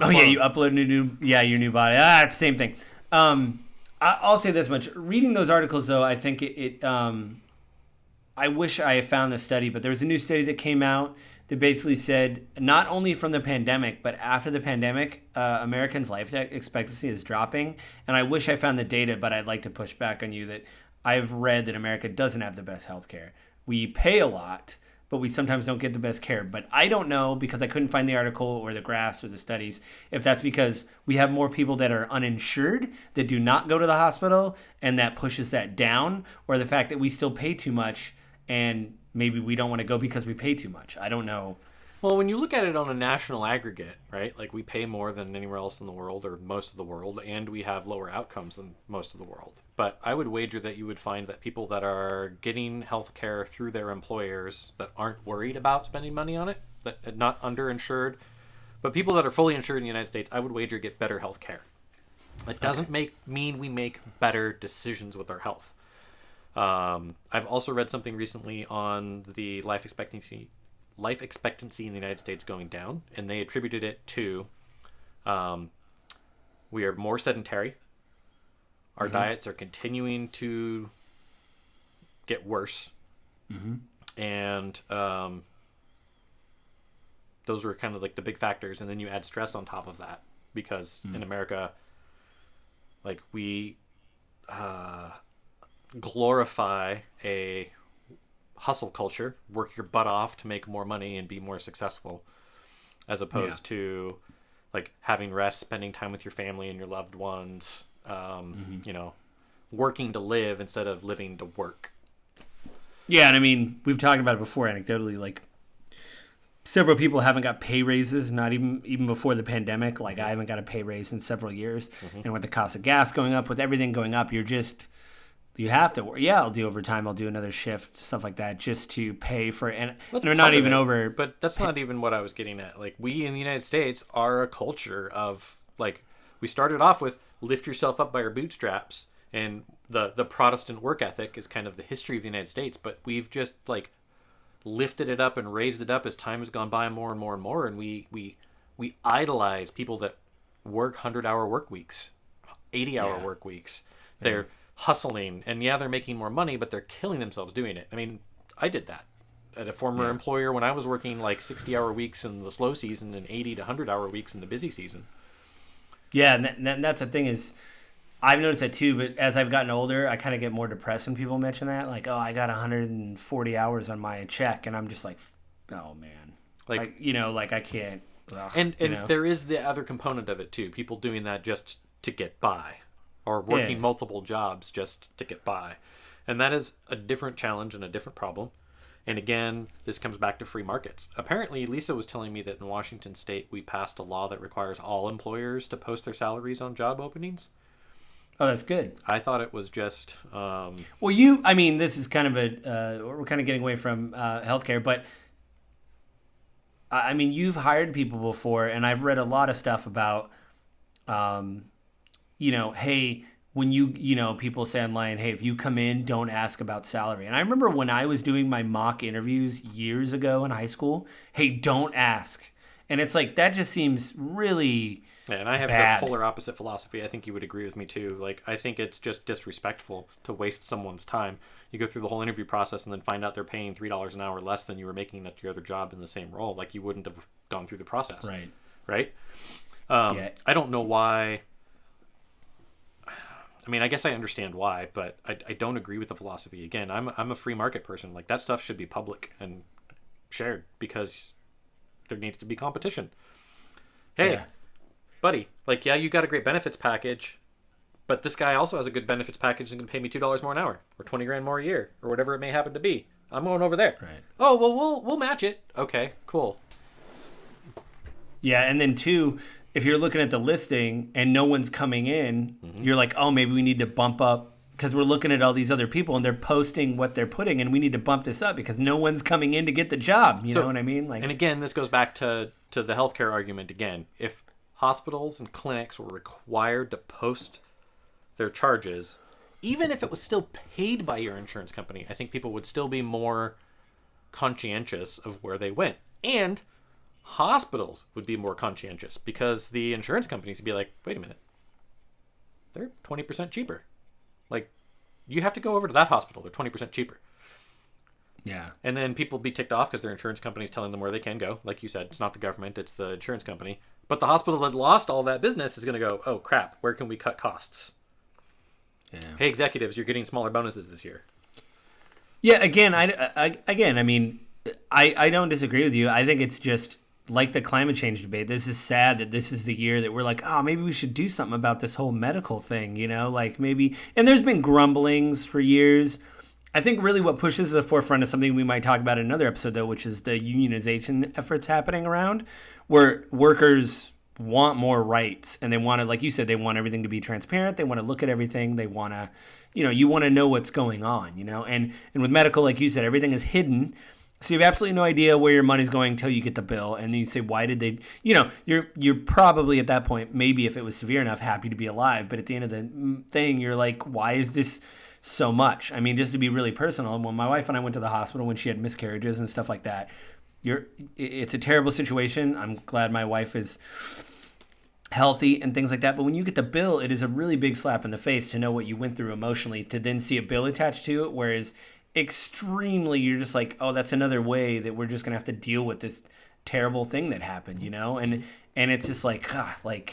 Speaker 1: Oh yeah, you upload your new body. It's the same thing. I'll say this much: reading those articles, though, I think I wish I had found the study, but there was a new study that came out that basically said not only from the pandemic, but after the pandemic, Americans' life expectancy is dropping. And I wish I found the data, but I'd like to push back on you that I've read that America doesn't have the best healthcare. We pay a lot, but we sometimes don't get the best care. But I don't know, because I couldn't find the article or the graphs or the studies, if that's because we have more people that are uninsured that do not go to the hospital and that pushes that down, or the fact that we still pay too much and maybe we don't want to go because we pay too much. I don't know.
Speaker 2: Well, when you look at it on a national aggregate, right? Like we pay more than anywhere else in the world or most of the world, and we have lower outcomes than most of the world. But I would wager that you would find that people that are getting health care through their employers that aren't worried about spending money on it, that not underinsured, but people that are fully insured in the United States, I would wager get better health care. It doesn't mean we make better decisions with our health. I've also read something recently on the life expectancy in the United States going down, and they attributed it to we are more sedentary. Our diets are continuing to get worse, and those were kind of like the big factors. And then you add stress on top of that, because in America, like we glorify a hustle culture, work your butt off to make more money and be more successful, as opposed to like having rest, spending time with your family and your loved ones, you know, working to live instead of living to work.
Speaker 1: Yeah, and I mean, we've talked about it before anecdotally, like several people haven't got pay raises, not even before the pandemic. Like I haven't got a pay raise in several years. And with the cost of gas going up, with everything going up, you have to work. Yeah, I'll do overtime. I'll do another shift, stuff like that, just to pay for it. And they're not even over.
Speaker 2: But that's not even what I was getting at. Like, we in the United States are a culture of, like, we started off with lift yourself up by your bootstraps, and the Protestant work ethic is kind of the history of the United States. But we've just, like, lifted it up and raised it up as time has gone by more and more and more. And we idolize people that work 100-hour work weeks, 80-hour work weeks. They're hustling, and they're making more money, but they're killing themselves doing it. I mean, I did that at a former employer when I was working like 60-hour weeks in the slow season and 80 to 100-hour weeks in the busy season.
Speaker 1: Yeah, and that's the thing is, I've noticed that too, but as I've gotten older, I kind of get more depressed when people mention that. Like, oh, I got 140 hours on my check, and I'm just like, oh, man. Like you know, like I can't. Ugh,
Speaker 2: and there is the other component of it too. People doing that just to get by, or working multiple jobs just to get by. And that is a different challenge and a different problem. And again, this comes back to free markets. Apparently, Lisa was telling me that in Washington State, we passed a law that requires all employers to post their salaries on job openings.
Speaker 1: Oh, that's good.
Speaker 2: I thought it was just...
Speaker 1: Well, I mean, this is kind of we're kind of getting away from healthcare, but I mean, you've hired people before, and I've read a lot of stuff about, hey, when people say online, hey, if you come in, don't ask about salary. And I remember when I was doing my mock interviews years ago in high school, hey, don't ask. And it's like, that just seems really
Speaker 2: and I have
Speaker 1: bad.
Speaker 2: The polar opposite philosophy. I think you would agree with me too. Like, I think it's just disrespectful to waste someone's time. You go through the whole interview process and then find out they're paying $3 an hour less than you were making at your other job in the same role. Like, you wouldn't have gone through the process.
Speaker 1: Right.
Speaker 2: I don't know why. I mean, I guess I understand why, but I don't agree with the philosophy. Again, I'm a free market person. Like, that stuff should be public and shared because there needs to be competition. Hey,
Speaker 1: Yeah.
Speaker 2: buddy, like, yeah, you got a great benefits package, but this guy also has a good benefits package and can pay me $2 more an hour or 20 grand more a year or whatever it may happen to be. I'm going over there.
Speaker 1: Right.
Speaker 2: Oh, well, we'll match it. Okay, cool.
Speaker 1: Yeah, and then two, if you're looking at the listing and no one's coming in, you're like, oh, maybe we need to bump up because we're looking at all these other people and they're posting what they're putting, and we need to bump this up because no one's coming in to get the job. You know what I mean? Like,
Speaker 2: and again, this goes back to the healthcare argument again. If hospitals and clinics were required to post their charges, even if it was still paid by your insurance company, I think people would still be more conscientious of where they went. And hospitals would be more conscientious because the insurance companies would be like, wait a minute, they're 20% cheaper. Like, you have to go over to that hospital. They're 20% cheaper.
Speaker 1: yeah.
Speaker 2: And then people will be ticked off because their insurance company is telling them where they can go. Like you said, it's not the government, it's the insurance company. But the hospital that lost all that business is going to go, oh, crap, where can we cut costs?
Speaker 1: Yeah.
Speaker 2: Hey, executives, you're getting smaller bonuses this year.
Speaker 1: Yeah, again, I mean, I don't disagree with you. I think it's just like the climate change debate. This is sad that this is the year that we're like, oh, maybe we should do something about this whole medical thing, you know? Like maybe, and there's been grumblings for years. I think really what pushes to the forefront is something we might talk about in another episode, though, which is the unionization efforts happening around where workers want more rights and they want to, like you said, they want everything to be transparent. They want to look at everything. They want to, you want to know what's going on, and with medical, like you said, everything is hidden. So you have absolutely no idea where your money's going until you get the bill. And then you say, why did they, you're probably at that point, maybe if it was severe enough, happy to be alive. But at the end of the thing, you're like, why is this so much? I mean, just to be really personal, when my wife and I went to the hospital when she had miscarriages and stuff like that, it's a terrible situation. I'm glad my wife is healthy and things like that. But when you get the bill, it is a really big slap in the face to know what you went through emotionally, to then see a bill attached to it. Whereas extremely, you're just like, oh, that's another way that we're just going to have to deal with this terrible thing that happened, And it's just like, and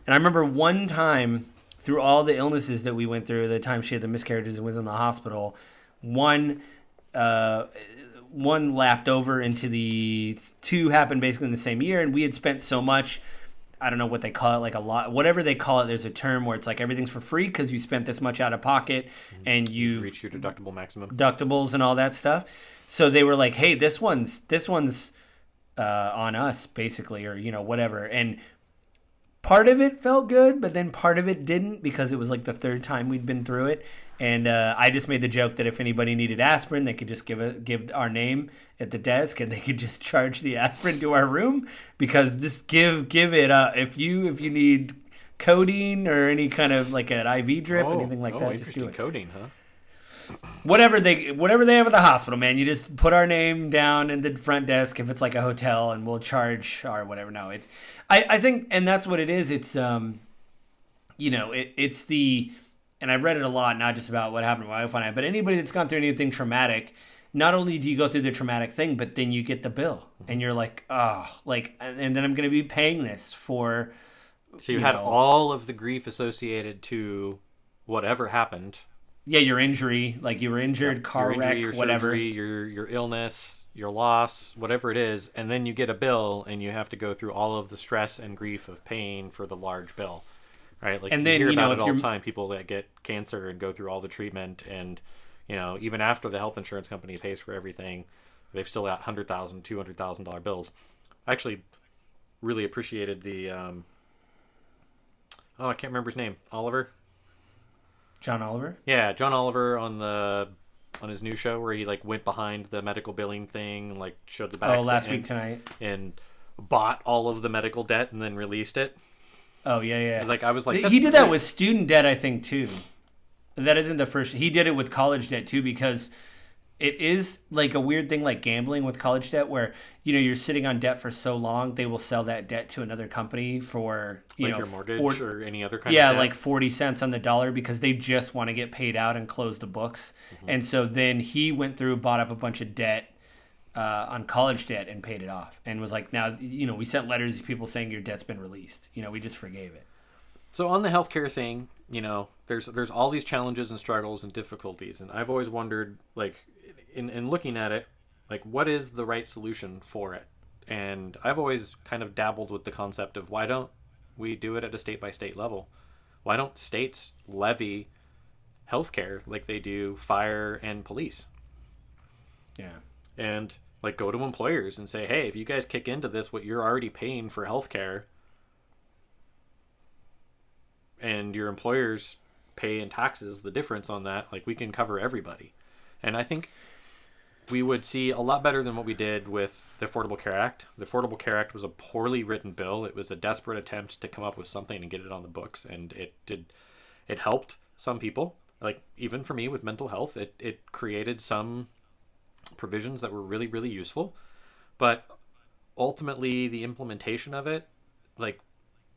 Speaker 1: I remember one time through all the illnesses that we went through, the time she had the miscarriages and was in the hospital, one lapped over into the two happened basically in the same year. And we had spent so much, I don't know what they call it, like a lot, whatever they call it. There's a term where it's like everything's for free because you spent this much out of pocket and you've
Speaker 2: reached your deductible maximum,
Speaker 1: deductibles and all that stuff. So they were like, hey, this one's on us basically, or, whatever. And part of it felt good, but then part of it didn't because it was like the third time we'd been through it. And I just made the joke that if anybody needed aspirin, they could just give our name at the desk, and they could just charge the aspirin to our room. Because just give it if you need codeine or any kind of like an IV drip, anything like that, just do it.
Speaker 2: Codeine, huh?
Speaker 1: Whatever they have at the hospital, man. You just put our name down in the front desk if it's like a hotel, and we'll charge or whatever. No, it's I think, and that's what it is. It's it's the. And I read it a lot, not just about what happened to my wife and I, but anybody that's gone through anything traumatic, not only do you go through the traumatic thing, but then you get the bill. And you're like, and then I'm going to be paying this for...
Speaker 2: So you had all of the grief associated to whatever happened.
Speaker 1: Yeah, your injury, like you were injured, car wreck,
Speaker 2: your
Speaker 1: whatever.
Speaker 2: Surgery, your illness, your loss, whatever it is, and then you get a bill and you have to go through all of the stress and grief of paying for the large bill. Right, like and then, you hear about it all the time. People that get cancer and go through all the treatment, and even after the health insurance company pays for everything, they've still got $100,000, $200,000 bills. I actually really appreciated the I can't remember his name. Oliver.
Speaker 1: John Oliver.
Speaker 2: Yeah, John Oliver on his new show where he like went behind the medical billing thing and like showed the backs.
Speaker 1: Oh, last week tonight.
Speaker 2: And bought all of the medical debt and then released it.
Speaker 1: Oh, yeah.
Speaker 2: And, like, I was like...
Speaker 1: He did that with student debt, I think, too. That isn't the first... He did it with college debt, too, because it is, like, a weird thing like gambling with college debt where, you're sitting on debt for so long, they will sell that debt to another company for,
Speaker 2: your mortgage or any other kind of debt?
Speaker 1: Yeah, like 40 cents on the dollar because they just want to get paid out and close the books. Mm-hmm. And so then he went through, bought up a bunch of debt on college debt and paid it off and was like, now, we sent letters to people saying your debt's been released. We just forgave it.
Speaker 2: So on the healthcare thing, there's all these challenges and struggles and difficulties, and I've always wondered, like, in looking at it, like, what is the right solution for it? And I've always kind of dabbled with the concept of, why don't we do it at a state by state level? Why don't states levy healthcare like they do fire and police?
Speaker 1: Yeah.
Speaker 2: And like go to employers and say, hey, if you guys kick into this, what you're already paying for healthcare, and your employers pay in taxes the difference on that, like, we can cover everybody. And I think we would see a lot better than what we did with the Affordable Care Act. The Affordable Care Act was a poorly written bill. It was a desperate attempt to come up with something and get it on the books, and it helped some people. Like, even for me with mental health, it created some provisions that were really, really useful. But ultimately, the implementation of it, like,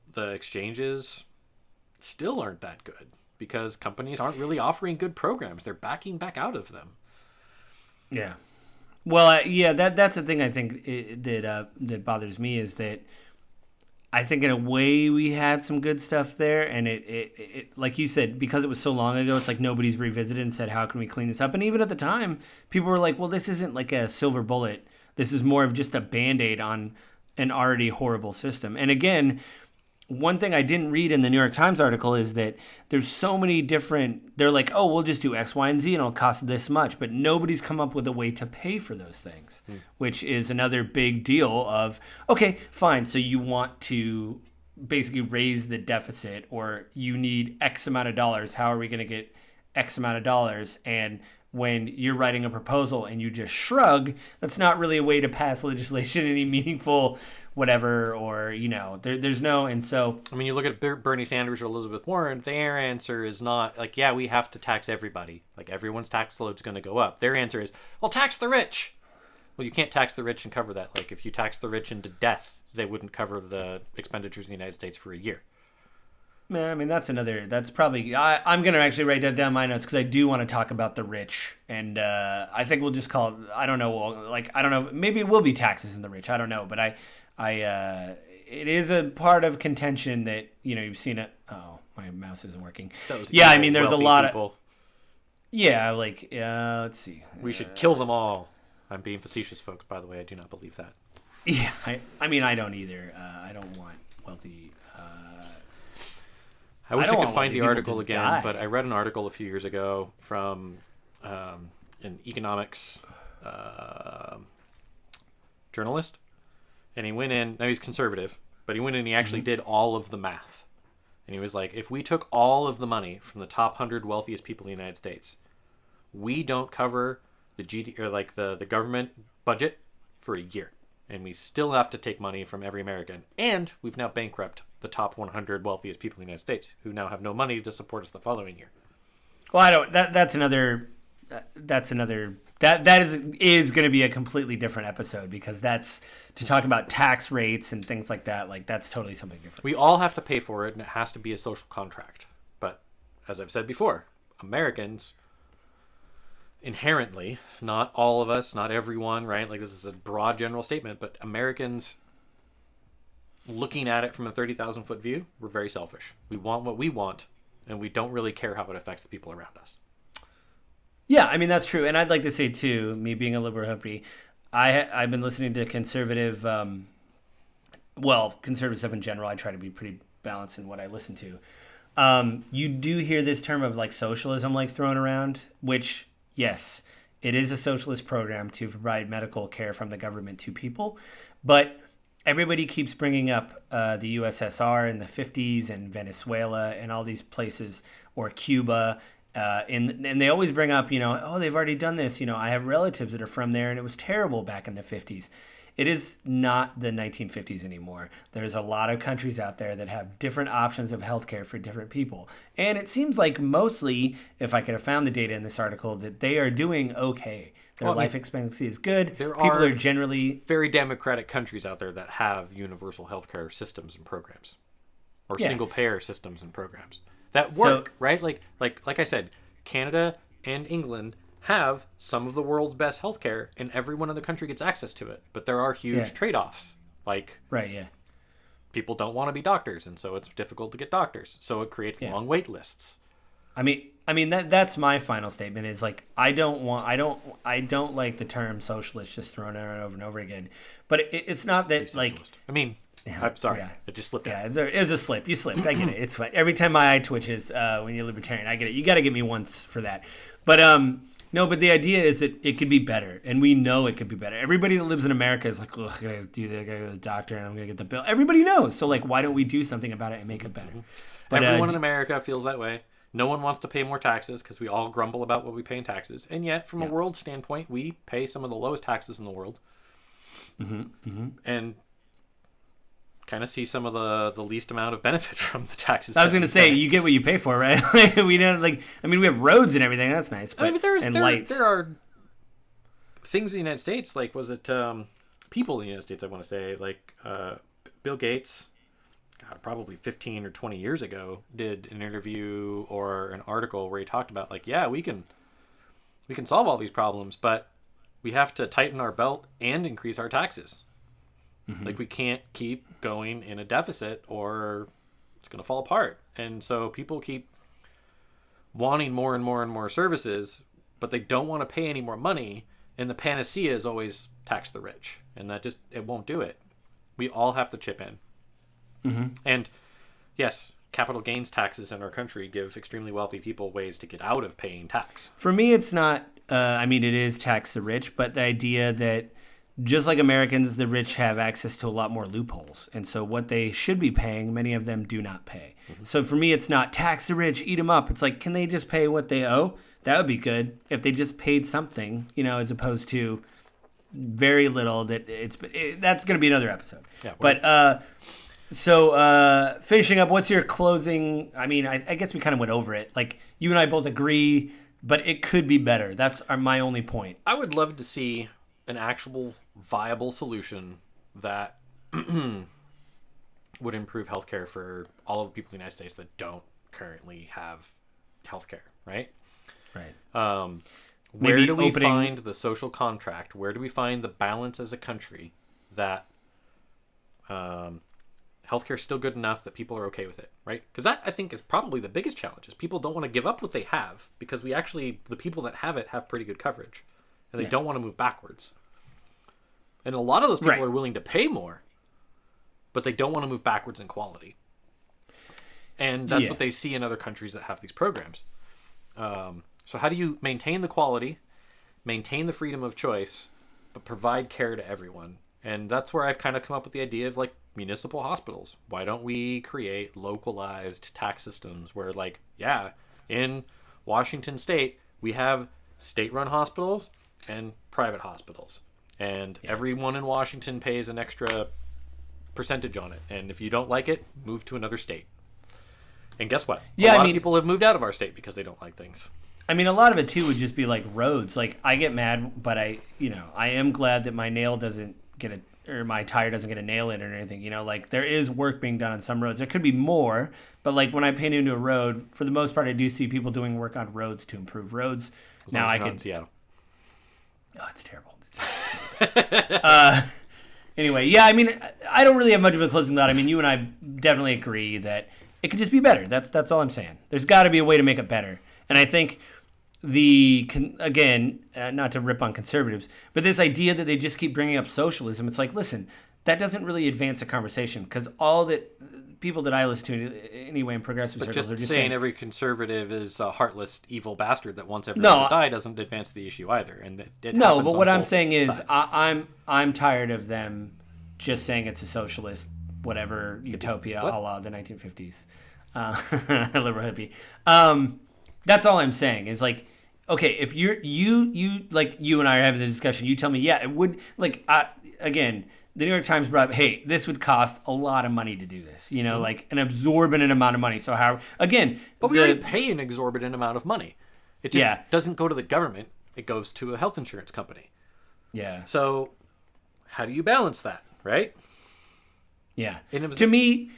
Speaker 2: the exchanges still aren't that good because companies aren't really offering good programs. They're backing back out of them.
Speaker 1: Yeah. Well, yeah, that's the thing I think that bothers me is that I think in a way we had some good stuff there, and it like you said, because it was so long ago, it's like nobody's revisited and said, how can we clean this up? And even at the time, people were like, well, this isn't like a silver bullet. This is more of just a Band-Aid on an already horrible system. And again, one thing I didn't read in the New York Times article is that there's so many different, they're like, oh, we'll just do X, Y, and Z and it'll cost this much. But nobody's come up with a way to pay for those things, which is another big deal of, okay, fine. So you want to basically raise the deficit, or you need X amount of dollars. How are we going to get X amount of dollars? And when you're writing a proposal and you just shrug, that's not really a way to pass legislation in any meaningful whatever, or, there's no, and so...
Speaker 2: I mean, you look at Bernie Sanders or Elizabeth Warren, their answer is not like, yeah, we have to tax everybody. Like, everyone's tax load's going to go up. Their answer is, well, tax the rich. Well, you can't tax the rich and cover that. Like, if you tax the rich into death, they wouldn't cover the expenditures in the United States for a year.
Speaker 1: Man, I mean, that's probably... I'm going to actually write that down in my notes because I do want to talk about the rich. And I think we'll just call it... I don't know. Maybe it will be taxes in the rich. I don't know. But it is a part of contention that, you've seen it. Oh, my mouse isn't working. Yeah, I mean, there's a lot of... Yeah, like, let's see.
Speaker 2: We should kill them all. I'm being facetious, folks, by the way. I do not believe that.
Speaker 1: Yeah, I mean, I don't either. I don't want wealthy...
Speaker 2: I wish I could find the article again, but I read an article a few years ago from an economics journalist, and he went in. Now he's conservative, but he went in and he actually did all of the math, and he was like, if we took all of the money from the top 100 wealthiest people in the United States, we don't cover the GD or like the government budget for a year, and we still have to take money from every American, and we've now bankrupt the top 100 wealthiest people in the United States, who now have no money to support us the following year.
Speaker 1: Well, I don't. That's another. That is going to be a completely different episode, because that's to talk about tax rates and things like that. Like, that's totally something different.
Speaker 2: We all have to pay for it, and it has to be a social contract. But as I've said before, Americans inherently, not all of us, not everyone, right? Like, this is a broad general statement, but Americans, looking at it from a 30,000 foot view, we're very selfish. We want what we want, and we don't really care how it affects the people around us.
Speaker 1: Yeah, I mean, that's true. And I'd like to say, too, me being a liberal hippie, I've been listening to conservative stuff in general. I try to be pretty balanced in what I listen to. You do hear this term of, like, socialism, like, thrown around, which, yes, it is a socialist program to provide medical care from the government to people. But everybody keeps bringing up the USSR in the 50s and Venezuela and all these places, or Cuba. And they always bring up, oh, they've already done this. I have relatives that are from there, and it was terrible back in the 50s. It is not the 1950s anymore. There's a lot of countries out there that have different options of healthcare for different people. And it seems like mostly, if I could have found the data in this article, that they are doing okay. Their life expectancy is good. People are generally...
Speaker 2: very democratic countries out there that have universal healthcare systems and programs. Or single-payer systems and programs. That work, right? Like I said, Canada and England have some of the world's best healthcare, and everyone in the country gets access to it. But there are huge trade-offs. Like,
Speaker 1: right, yeah,
Speaker 2: people don't want to be doctors, and so it's difficult to get doctors. So it creates long wait lists.
Speaker 1: I mean that's my final statement is like I don't like the term socialist just thrown around over and over again. But it's not that like
Speaker 2: I mean, I'm sorry, it just slipped out.
Speaker 1: Yeah, it was a slip. You slipped. I get it. It's fine. Every time my eye twitches when you're libertarian, I get it. You got to get me once for that. But no, but the idea is that it could be better, and we know it could be better. Everybody that lives in America is like, ugh, I gotta do that. I gotta go to the doctor, and I'm gonna get the bill. Everybody knows. So like, why don't we do something about it and make it better? But
Speaker 2: everyone in America feels that way. No one wants to pay more taxes because we all grumble about what we pay in taxes. And yet, from a world standpoint, we pay some of the lowest taxes in the world. And kind of see some of the least amount of benefit from the taxes.
Speaker 1: I was going to say, you get what you pay for, right? We don't like. I mean, we have roads and everything. That's nice. But, lights.
Speaker 2: There are things in the United States. Like, was it people in the United States? I want to say, like Bill Gates. God, probably 15 or 20 years ago, did an interview or an article where he talked about like, yeah, we can solve all these problems, but we have to tighten our belt and increase our taxes. Like, we can't keep going in a deficit or it's going to fall apart. And so people keep wanting more and more and more services, but they don't want to pay any more money. And the panacea is always tax the rich. And that just, it won't do it. We all have to chip in. And yes, capital gains taxes in our country give extremely wealthy people ways to get out of paying tax.
Speaker 1: For me, it's not, I mean, it is tax the rich, but the idea that just like Americans, the rich have access to a lot more loopholes. And so what they should be paying, many of them do not pay. So for me, it's not tax the rich, eat them up. It's like, can they just pay what they owe? That would be good if they just paid something, you know, as opposed to very little. That's going to be another episode.
Speaker 2: Yeah,
Speaker 1: but so finishing up, what's your closing? I mean, I guess we kind of went over it. Like, you and I both agree, but it could be better. That's my only point.
Speaker 2: I would love to see an actual viable solution that would improve healthcare for all of the people in the United States that don't currently have healthcare, right?
Speaker 1: Right.
Speaker 2: Where do we find the social contract? Where do we find the balance as a country that healthcare is still good enough that people are okay with it, right? Because that, I think, is probably the biggest challenge, is people don't want to give up what they have because the people that have it have pretty good coverage, and they don't want to move backwards. And a lot of those people are willing to pay more, but they don't want to move backwards in quality. And that's what they see in other countries that have these programs. So how do you maintain the quality, maintain the freedom of choice, but provide care to everyone? And that's where I've kind of come up with the idea of like municipal hospitals. Why don't we create localized tax systems where, like, in Washington State, we have state-run hospitals and private hospitals. And everyone in Washington pays an extra percentage on it. And if you don't like it, move to another state. And guess what? A lot of people have moved out of our state because they don't like things.
Speaker 1: I mean, a lot of it, too, would just be like roads. Like, I get mad, but I am glad that my nail doesn't get or my tire doesn't get a nail in it or anything. You know, like, there is work being done on some roads. There could be more, but like when I paint into a road, for the most part, I do see people doing work on roads to improve roads.
Speaker 2: Now I can. In Seattle.
Speaker 1: Oh, it's terrible. Anyway, I mean, I don't really have much of a closing thought. I mean, you and I definitely agree that it could just be better. That's all I'm saying. There's got to be a way to make it better. And I think not to rip on conservatives, but this idea that they just keep bringing up socialism, it's like, listen, that doesn't really advance the conversation, because all that people that I listen to anyway in progressive circles are just saying
Speaker 2: every conservative is a heartless, evil bastard that wants everyone to die doesn't advance the issue either. And but
Speaker 1: what I'm saying is I'm tired of them just saying it's a socialist whatever utopia a la the 1950s, liberal hippie. That's all I'm saying is, like, okay, if you like, you and I are having this discussion, you tell me, it would, like, again, the New York Times brought up, hey, this would cost a lot of money to do this, you know, like an exorbitant amount of money. So
Speaker 2: but we already pay an exorbitant amount of money. It just doesn't go to the government. It goes to a health insurance company. Yeah. So how do you balance that, right?
Speaker 1: Yeah. To me,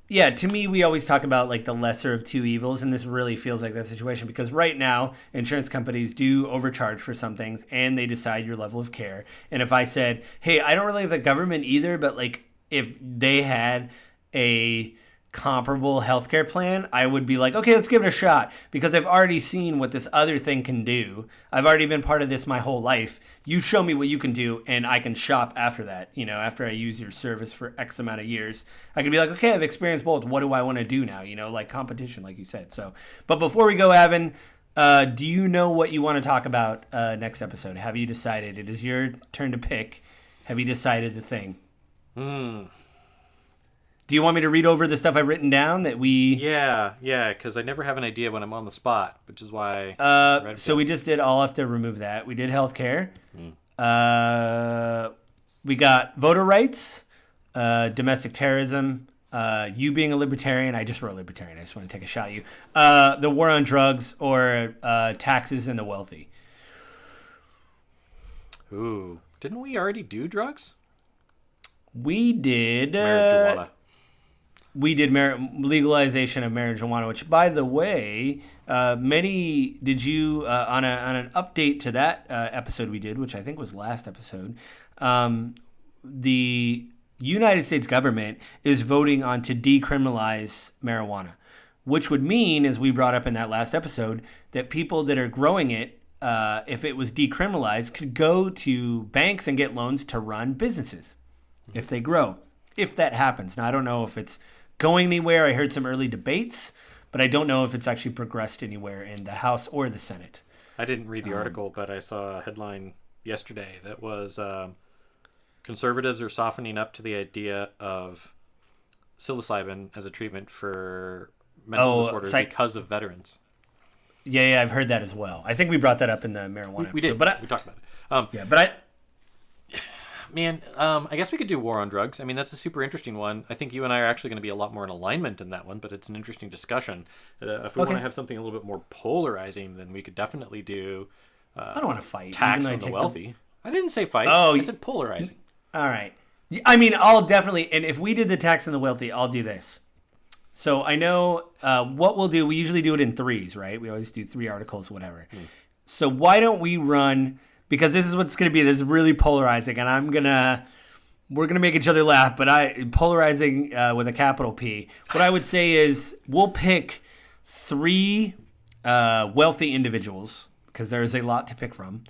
Speaker 1: we always talk about like the lesser of two evils, and this really feels like that situation, because right now insurance companies do overcharge for some things and they decide your level of care. And if I said, hey, I don't really like the government either, but like if they had a comparable healthcare plan, I would be like, okay, let's give it a shot because I've already seen what this other thing can do. I've already been part of this my whole life. You show me what you can do and I can shop after that. You know, after I use your service for X amount of years, I can be like, okay, I've experienced both. What do I want to do now? You know, like competition, like you said. So, but before we go, Avin, do you know what you want to talk about next episode? Have you decided? It is your turn to pick. Have you decided the thing? Do you want me to read over the stuff I've written down that we...
Speaker 2: Yeah, because I never have an idea when I'm on the spot, which is why...
Speaker 1: So we just did... I'll have to remove that. We did healthcare. We got voter rights, domestic terrorism, you being a libertarian. I just wrote libertarian. I just want to take a shot at you. The war on drugs or taxes and the wealthy.
Speaker 2: Ooh. Didn't we already do drugs?
Speaker 1: We did...
Speaker 2: Marijuana.
Speaker 1: We did legalization of marijuana, which, by the way, did you on an update to that episode we did, which I think was last episode, the United States government is voting on to decriminalize marijuana, which would mean, as we brought up in that last episode, that people that are growing it, if it was decriminalized, could go to banks and get loans to run businesses if they grow, if that happens. Now, I don't know if it's going anywhere. I heard some early debates, but I don't know if it's actually progressed anywhere in the House or the Senate.
Speaker 2: I didn't read the article, but I saw a headline yesterday that was conservatives are softening up to the idea of psilocybin as a treatment for mental disorders because of veterans.
Speaker 1: Yeah, I've heard that as well. I think we brought that up in the marijuana
Speaker 2: we
Speaker 1: episode.
Speaker 2: did, but we talked about it. Man, I guess we could do war on drugs. I mean, that's a super interesting one. I think you and I are actually going to be a lot more in alignment in that one, but it's an interesting discussion. If we want to have something a little bit more polarizing, then we could definitely do
Speaker 1: I don't want to fight.
Speaker 2: Tax on the wealthy. I didn't say fight. I said polarizing.
Speaker 1: All right. I mean, I'll definitely, and if we did the tax on the wealthy, I'll do this. So I know what we'll do. We usually do it in threes, right? We always do 3 articles, whatever. So why don't we run... Because this is what it's going to be. This is really polarizing, and we're gonna make each other laugh. But polarizing with a capital P. What I would say is we'll pick 3 wealthy individuals because there is a lot to pick from,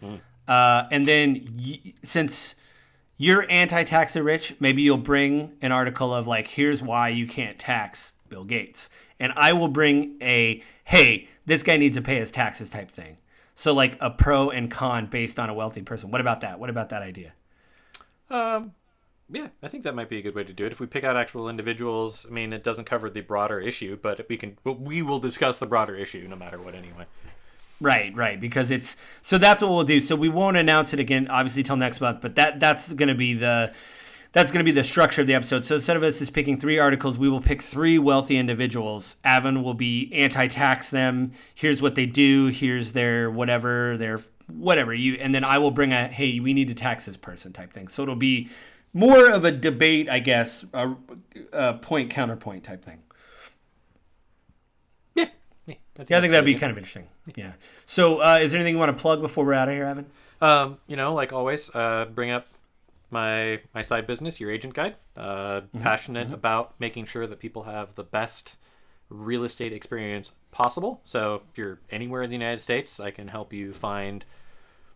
Speaker 1: and then since you're anti-tax the rich, maybe you'll bring an article of like, here's why you can't tax Bill Gates, and I will bring hey, this guy needs to pay his taxes type thing. So like a pro and con based on a wealthy person. What about that? What about that idea?
Speaker 2: Yeah, I think that might be a good way to do it. If we pick out actual individuals, I mean, it doesn't cover the broader issue, but we will discuss the broader issue no matter what anyway.
Speaker 1: Right. Because so that's what we'll do. So we won't announce it again, obviously, till next month. But that's going to be the structure of the episode. So instead of us just picking 3 articles, we will pick 3 wealthy individuals. Avin will be anti-tax them. Here's what they do. Here's their whatever. And then I will bring hey, we need to tax this person type thing. So it'll be more of a debate, I guess, a point counterpoint type thing.
Speaker 2: Yeah.
Speaker 1: I think that'd be kind of interesting. Yeah. So is there anything you want to plug before we're out of here, Avin?
Speaker 2: Like always, bring up my side business, Your Agent Guide. Passionate about making sure that people have the best real estate experience possible. So if you're anywhere in the United States, I can help you find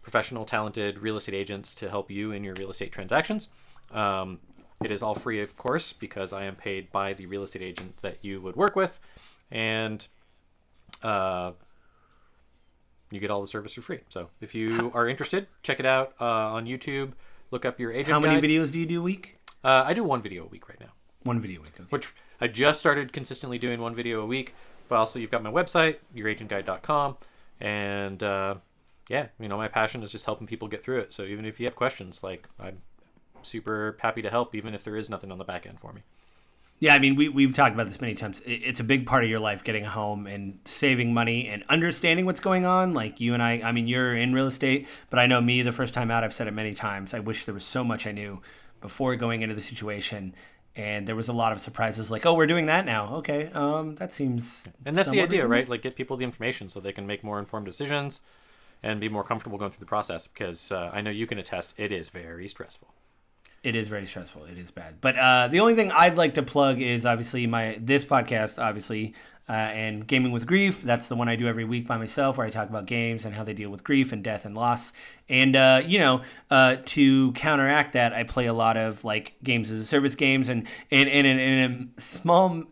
Speaker 2: professional, talented real estate agents to help you in your real estate transactions. It is all free, of course, because I am paid by the real estate agent that you would work with, and you get all the service for free. So if you are interested, check it out on YouTube. Look up Your Agent Guide.
Speaker 1: How many videos do you do a week?
Speaker 2: I do 1 video a week right now.
Speaker 1: 1 video a week, okay.
Speaker 2: Which I just started consistently doing 1 video a week. But also you've got my website, youragentguide.com. And my passion is just helping people get through it. So even if you have questions, like I'm super happy to help, even if there is nothing on the back end for me.
Speaker 1: Yeah, I mean, we've talked about this many times. It's a big part of your life, getting a home and saving money and understanding what's going on. Like you and I mean, you're in real estate, but I know me the first time out, I've said it many times. I wish there was so much I knew before going into the situation. And there was a lot of surprises like, oh, we're doing that now. Okay, that seems...
Speaker 2: And that's the idea, right? Like get people the information so they can make more informed decisions and be more comfortable going through the process. Because I know you can attest, it is very stressful.
Speaker 1: It is very stressful. It is bad. But the only thing I'd like to plug is obviously this podcast, obviously, and Gaming with Grief. That's the one I do every week by myself, where I talk about games and how they deal with grief and death and loss. And, to counteract that, I play a lot of like games as a service games. And in a small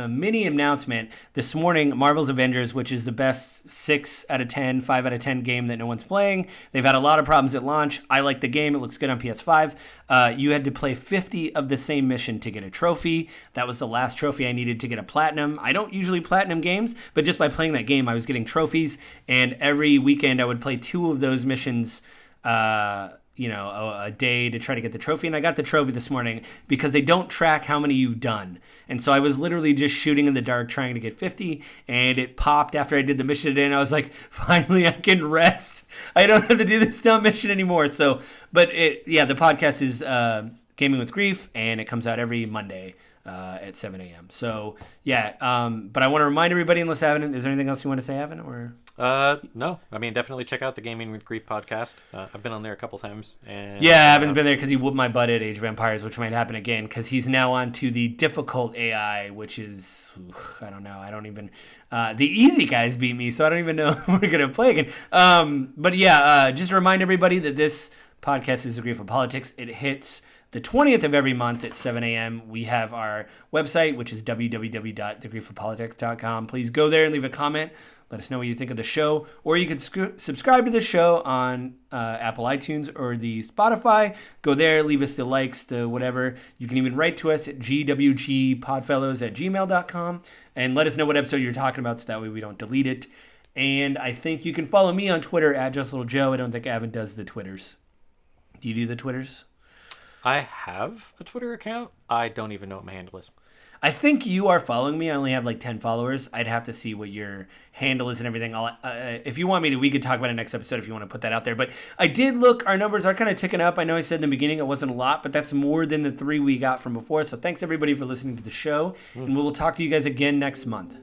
Speaker 1: mini announcement this morning, Marvel's Avengers, which is the best 6 out of 10, 5 out of 10 game that no one's playing. They've had a lot of problems at launch. I like the game. It looks good on PS5. You had to play 50 of the same mission to get a trophy. That was the last trophy I needed to get a platinum. I don't usually platinum games, but just by playing that game, I was getting trophies. And every weekend, I would play 2 of those missions a day to try to get the trophy. And I got the trophy this morning because they don't track how many you've done. And so I was literally just shooting in the dark trying to get 50, and it popped after I did the mission today, and I was like, finally I can rest. I don't have to do this dumb mission anymore. So, the podcast is Gaming with Grief, and it comes out every Monday at 7 a.m. So, but I want to remind everybody, unless Avin, is there anything else you want to say, Avin, or...
Speaker 2: No. I mean, definitely check out the Gaming with Grief podcast. I've been on there a couple times. And
Speaker 1: yeah, Avin's been there because he whooped my butt at Age of Empires, which might happen again because he's now on to the difficult AI, which is, I don't know. I don't even... the easy guys beat me, so I don't even know if we're going to play again. Just remind everybody that this podcast is The Grief of Politics. It hits the 20th of every month at 7 a.m. We have our website, which is www.thegriefofpolitics.com. Please go there and leave a comment. Let us know what you think of the show. Or you can subscribe to the show on Apple iTunes or the Spotify. Go there, leave us the likes, the whatever. You can even write to us at gwgpodfellows@gmail.com and let us know what episode you're talking about so that way we don't delete it. And I think you can follow me on Twitter at JustLittleJoe. I don't think Avin does the Twitters. Do you do the Twitters?
Speaker 2: I have a Twitter account. I don't even know what my handle is.
Speaker 1: I think you are following me. I only have like 10 followers. I'd have to see what your handle is and everything. If you want me to, we could talk about it next episode if you want to put that out there. But I did look. Our numbers are kind of ticking up. I know I said in the beginning it wasn't a lot, but that's more than the 3 we got from before. So thanks everybody for listening to the show. And we will talk to you guys again next month.